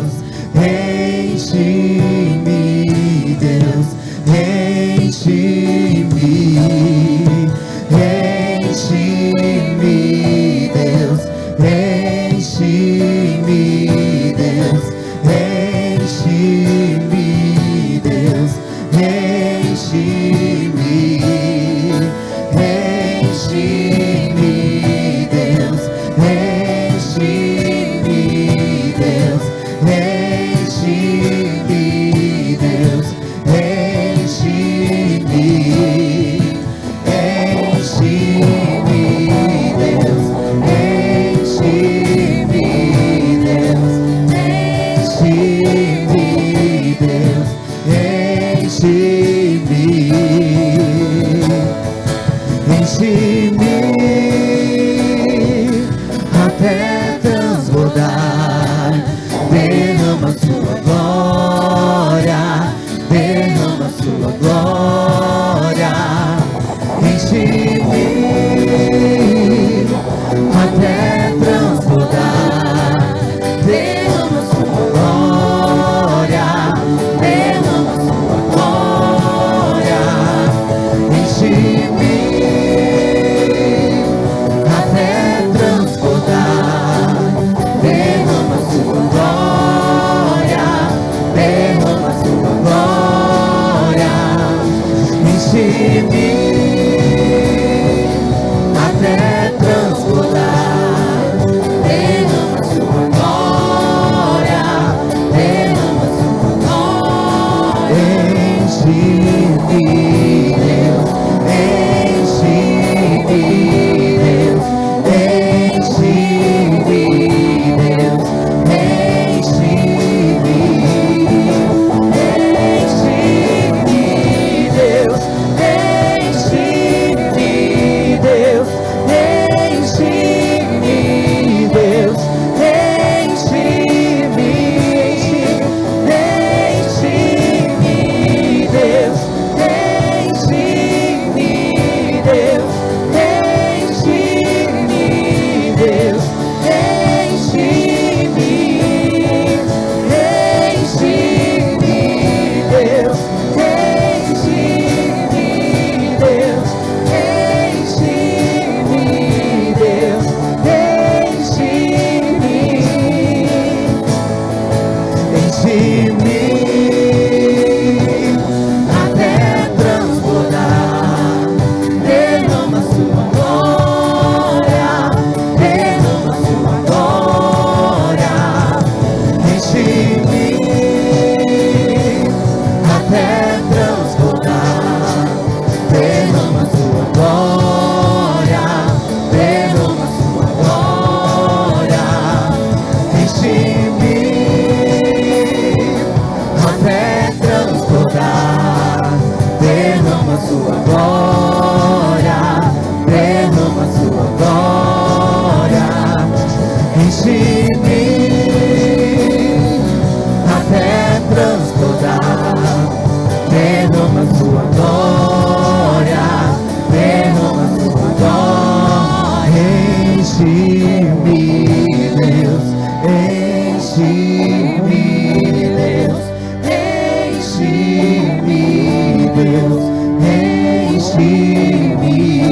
enche-me,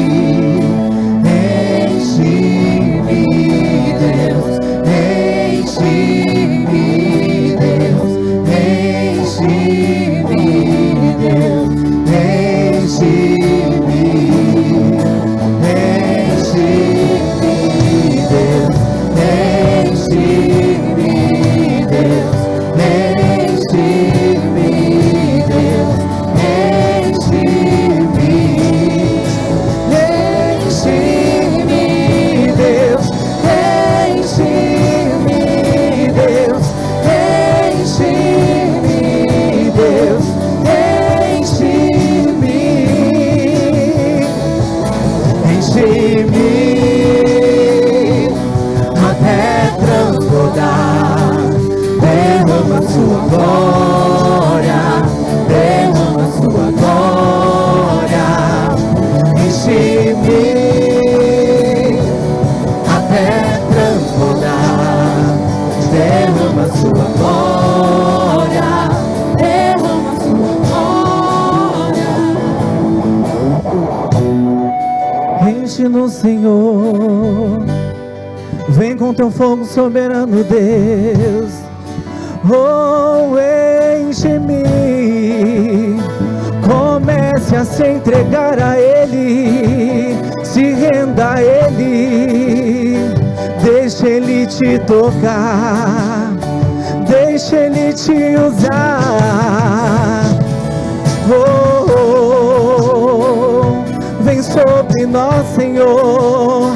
Deus, enche-me, Deus, enche-me, Deus, enche-me, enche-me, Deus, enche-me, Deus, enche-me, Deus, enche-me, enche-me, Deus, enche-me, Deus, enche-me, Deus, enche-me, enche-me até transbordar. Derrama sua glória, derrama sua glória, enche-me até transbordar. Derrama sua glória, derrama sua glória. Enche-nos, Senhor, vem com teu fogo soberano, Deus. Oh, enche-me, comece a se entregar a Ele, se renda a Ele, deixa Ele te tocar, deixa Ele te usar. Oh, oh, vem sobre nós, Senhor,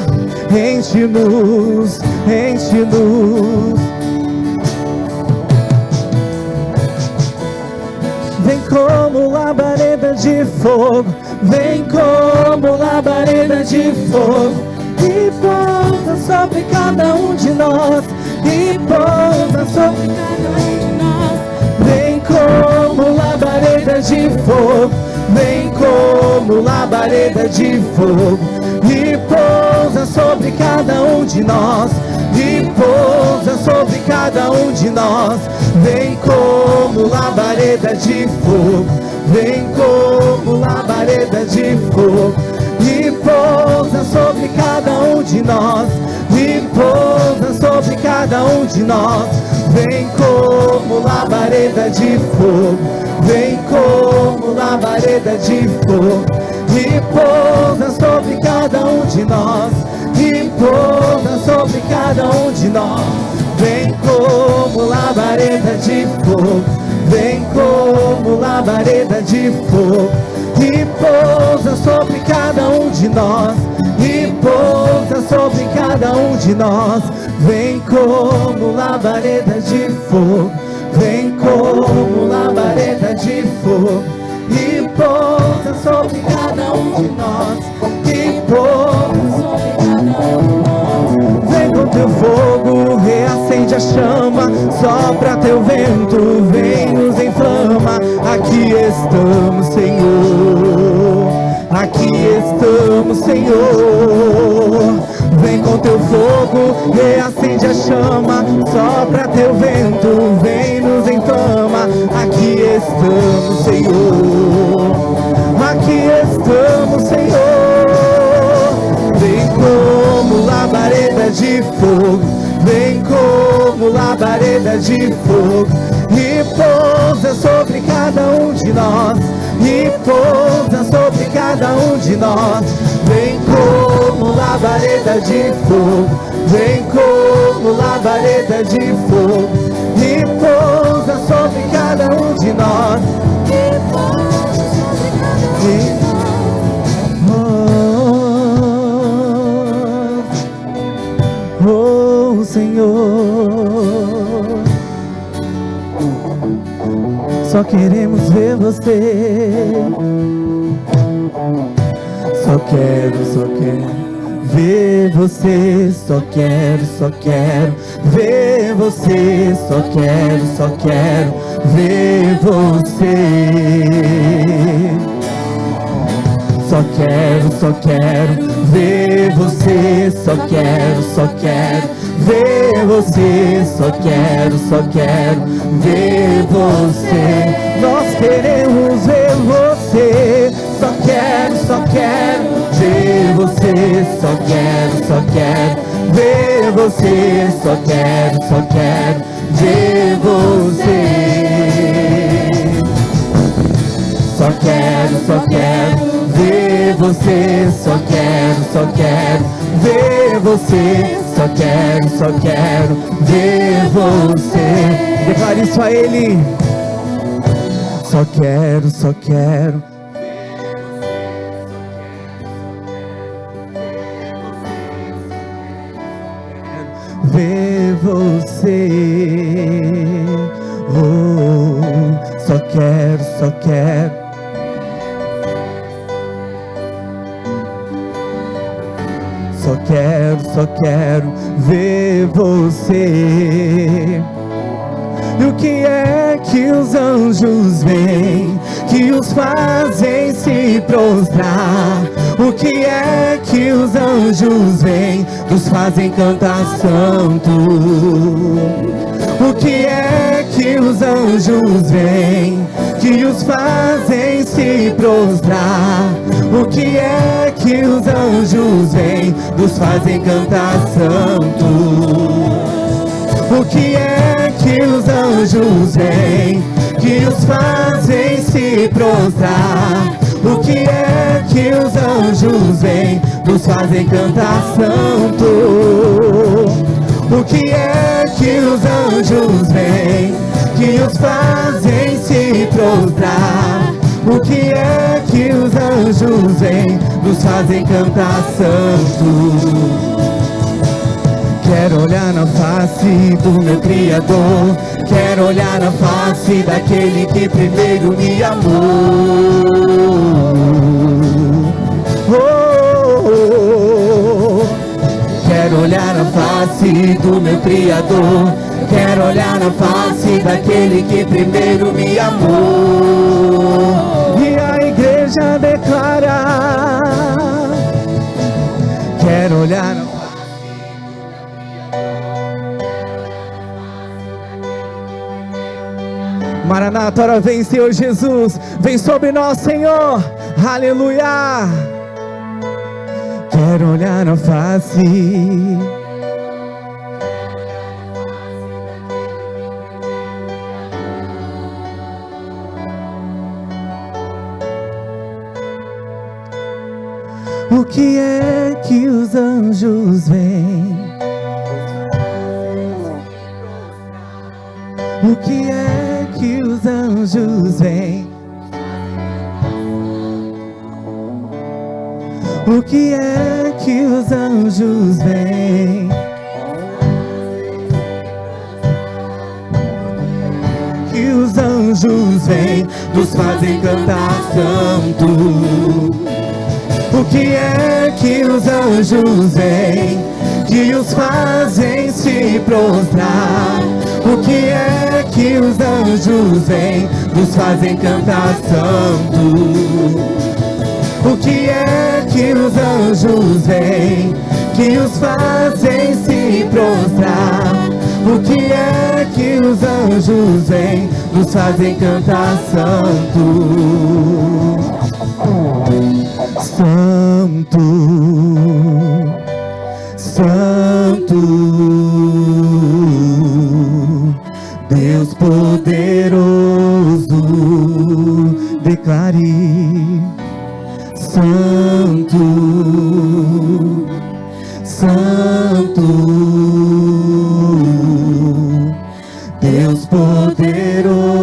enche-nos, enche-nos. Vem como labareda de fogo, vem como labareda de fogo, e pousa sobre cada um de nós, e pousa sobre cada um de nós. Vem como labareda de fogo, vem como labareda de fogo, e pousa sobre cada um de nós, e pousa sobre cada um de nós. Vem como labareda de fogo, vem como labareda de fogo, e pousa sobre cada um de nós, e pousa sobre cada um de nós. Vem como labareda de fogo, vem como labareda de fogo, e pousa sobre cada um de nós, e pousa sobre cada um de nós. Vem como labareda de fogo, vem como labareda de fogo, e pousa sobre cada um de nós, e pousa sobre cada um de nós. Vem como labareda de fogo, vem como labareda de fogo, e pousa sobre cada um de nós, e pousa sobre cada um de nós. Vem com teu fogo, reacende a chama, sopra teu vento, vem nos inflama. Aqui estamos, Senhor, aqui estamos, Senhor. Vem com teu fogo, reacende a chama, sopra teu vento, vem nos inflama. Aqui estamos, Senhor, aqui estamos, Senhor. Vem como labareda de fogo, vem como labareda de fogo, e pousa sobre cada um de nós, e pousa sobre cada um de nós. Vem como labareda de fogo, vem como labareda de fogo, e pousa sobre cada um de nós, e pousa sobre cada um de nós. Oh, Senhor, só queremos ver você. Só quero ver você. Só quero ver você. Só quero ver você. Só quero ver você. Só quero ver você. Só quero ver você. Nós queremos ver você. Só quero quero ver você, só quero ver você, só quero ver você. Só quero ver você, só quero ver você, só quero ver você. Declare isso a Ele. Só quero ver você. Oh, só quero ver você. E o que é que os anjos veem, que os fazem se prostrar? O que é que os anjos veem, nos fazem cantar santo? O que é que os anjos veem, que os fazem se prostrar? O que é que os anjos veem, nos fazem cantar santo? O que é que os anjos veem, que os fazem se prostrar? O que é que os anjos veem, nos fazem cantar santo? O que é que os anjos veem, que os fazem se prostrar? O que é que os anjos veem, nos fazem cantar santo? Quero olhar na face do meu Criador, quero olhar na face daquele que primeiro me amou. Quero olhar na face do meu Criador, quero olhar na face daquele que primeiro me amou. E a igreja declara: quero olhar na Maranata, ora vem, Senhor Jesus, vem sobre nós, Senhor, aleluia. Quero olhar na face. O que é que os anjos veem? O que é que os anjos veem? O que é que os anjos veem? Que os anjos vêm, nos fazem cantar santo. O que é que os anjos veem, que os fazem se prostrar? O que é que os anjos veem, nos fazem cantar santo? O que é que os anjos veem, que os fazem se prostrar? O que é que os anjos veem, nos fazem cantar santo? Santo, Santo, Deus poderoso, declare: Santo, Santo, Deus poderoso,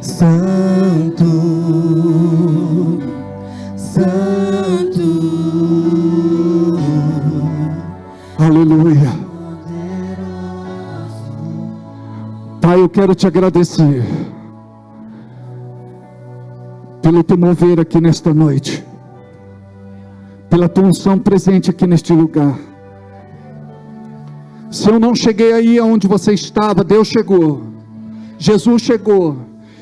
Santo, Santo. Aleluia. Pai, eu quero te agradecer pelo teu mover aqui nesta noite, pela tua unção presente aqui neste lugar. Se eu não cheguei aí aonde você estava, Deus chegou, Jesus chegou.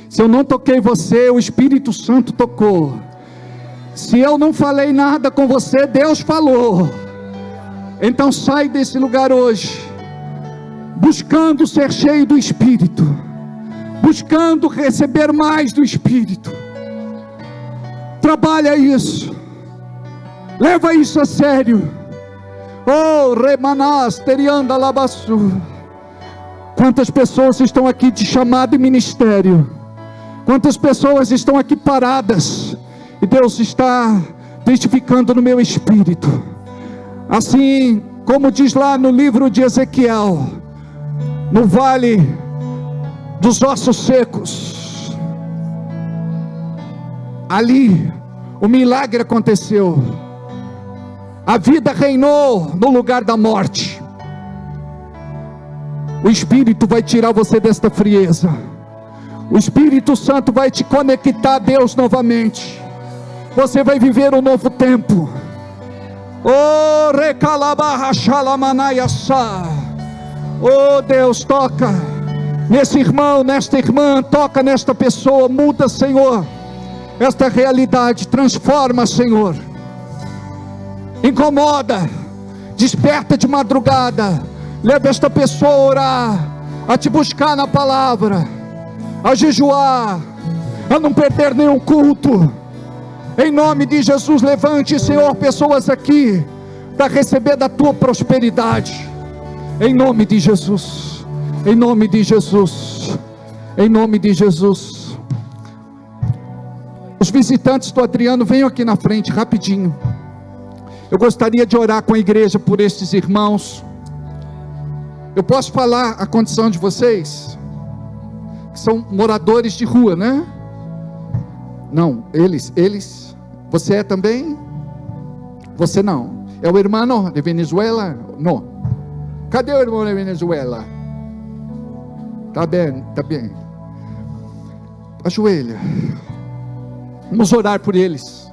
Se eu não toquei você, o Espírito Santo tocou. Se eu não falei nada com você, Deus falou. Então sai desse lugar hoje, buscando ser cheio do Espírito, buscando receber mais do Espírito. Trabalha isso, leva isso a sério. Oh, remanás, terianda labassu. Quantas pessoas estão aqui de chamado e ministério? Quantas pessoas estão aqui paradas? E Deus está testificando no meu espírito. Assim como diz lá no livro de Ezequiel, no vale dos ossos secos, ali o milagre aconteceu. A vida reinou no lugar da morte. O Espírito vai tirar você desta frieza. O Espírito Santo vai te conectar a Deus novamente. Você vai viver um novo tempo. Oh, recalabarra xalamanaiaçá. Oh Deus, toca nesse irmão, nesta irmã, toca nesta pessoa, muda, Senhor, esta realidade, transforma, Senhor. Incomoda, desperta de madrugada, leva esta pessoa a orar, a te buscar na palavra, a jejuar, a não perder nenhum culto. Em nome de Jesus, levante, Senhor, pessoas aqui para receber da tua prosperidade. Em nome de Jesus, em nome de Jesus, em nome de Jesus. Os visitantes do Adriano, venham aqui na frente rapidinho. Eu gostaria de orar com a igreja por estes irmãos. Eu posso falar a condição de vocês? Que são moradores de rua, né? Não, eles. Você é também? Você não. É o irmão de Venezuela? Não. Cadê o irmão de Venezuela? Tá bem, tá bem. Ajoelha. Vamos orar por eles.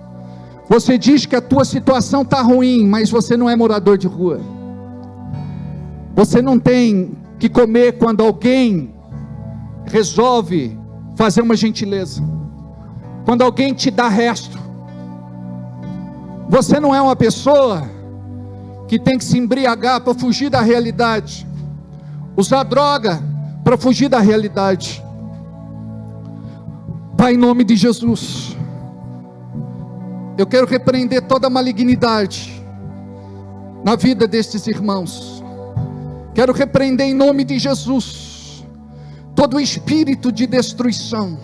Você diz que a tua situação está ruim, mas você não é morador de rua. Você não tem que comer quando alguém resolve fazer uma gentileza, quando alguém te dá resto. Você não é uma pessoa que tem que se embriagar para fugir da realidade, usar droga para fugir da realidade. Pai, em nome de Jesus, eu quero repreender toda a malignidade na vida destes irmãos. Quero repreender em nome de Jesus todo o espírito de destruição,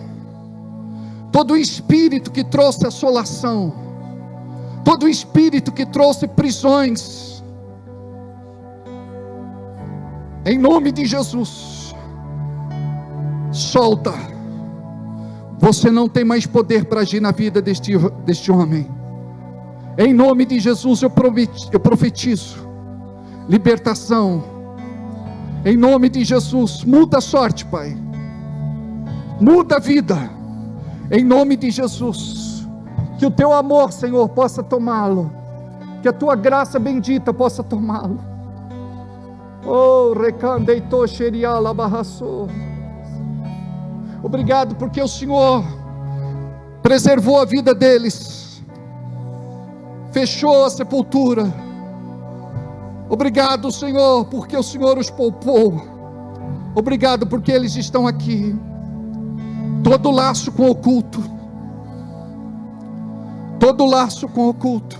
todo o espírito que trouxe assolação, todo o espírito que trouxe prisões. Em nome de Jesus, solta. Você não tem mais poder para agir na vida deste homem. Em nome de Jesus eu profetizo libertação. Em nome de Jesus, muda a sorte, Pai. Muda a vida. Em nome de Jesus. Que o teu amor, Senhor, possa tomá-lo. Que a tua graça bendita possa tomá-lo. Oh, recandeitou xeriala barraçou. Obrigado porque o Senhor preservou a vida deles, fechou a sepultura. Obrigado, Senhor, porque o Senhor os poupou. Obrigado porque eles estão aqui. Todo laço com o oculto, todo laço com o oculto,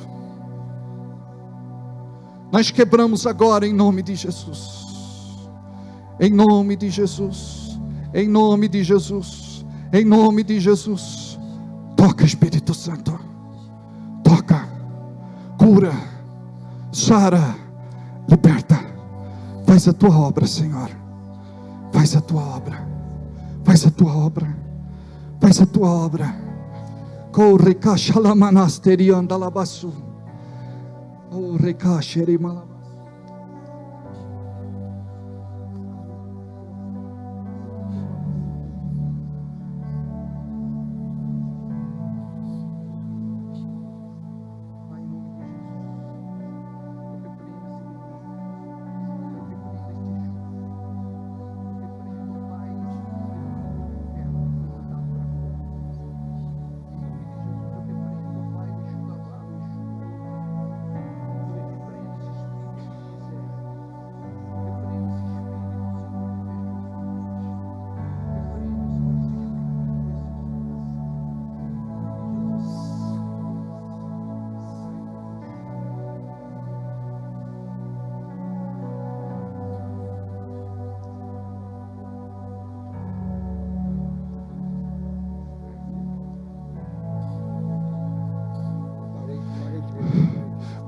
nós quebramos agora em nome de Jesus. Em nome de Jesus. Em nome de Jesus. Em nome de Jesus. Toca, Espírito Santo. Toca. Cura. Sara. Liberta. Faz a tua obra, Senhor. Faz a tua obra. Faz a tua obra. Faz a tua obra. Corre cachalamanasterianda labasu. Corre cacherimalabas.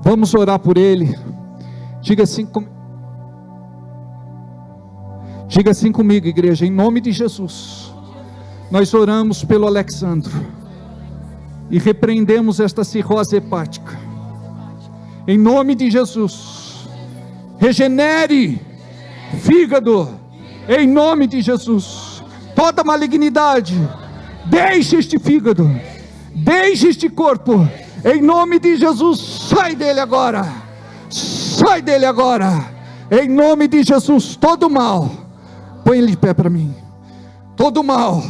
Vamos orar por ele. Diga assim comigo, igreja, em nome de Jesus. Nós oramos pelo Alexandro e repreendemos esta cirrose hepática. Em nome de Jesus, regenere fígado. Em nome de Jesus, toda malignidade, deixe este fígado, deixe este corpo. Em nome de Jesus, sai dele agora. Sai dele agora. Em nome de Jesus, todo mal. Põe ele de pé para mim. Todo mal,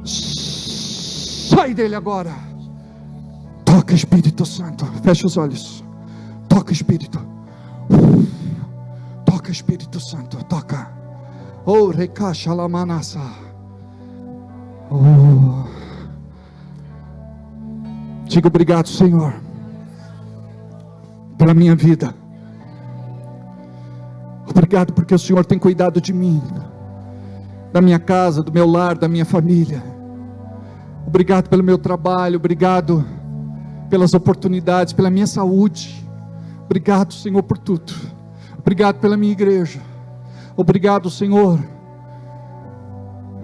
sai dele agora. Toca, Espírito Santo. Fecha os olhos. Toca, Espírito. Toca, Espírito Santo. Toca. Oh, recaixa la manasa. Oh. Diga obrigado, Senhor, pela minha vida. Obrigado porque o Senhor tem cuidado de mim, da minha casa, do meu lar, da minha família. Obrigado pelo meu trabalho. Obrigado pelas oportunidades, pela minha saúde. Obrigado, Senhor, por tudo. Obrigado pela minha igreja. Obrigado, Senhor,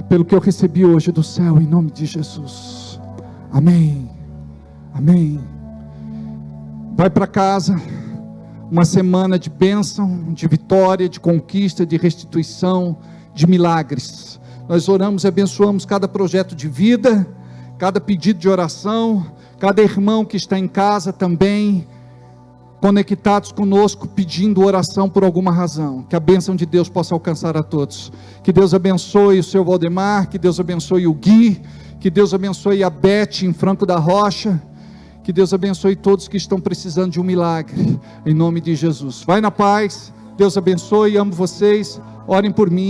pelo que eu recebi hoje do céu, em nome de Jesus. Amém. Amém. Vai para casa. Uma semana de bênção, de vitória, de conquista, de restituição, de milagres. Nós oramos e abençoamos cada projeto de vida, cada pedido de oração, cada irmão que está em casa também, conectados conosco, pedindo oração por alguma razão. Que a bênção de Deus possa alcançar a todos. Que Deus abençoe o seu Valdemar, que Deus abençoe o Gui, que Deus abençoe a Beth em Franco da Rocha. Que Deus abençoe todos que estão precisando de um milagre, em nome de Jesus. Vai na paz, Deus abençoe, amo vocês, orem por mim.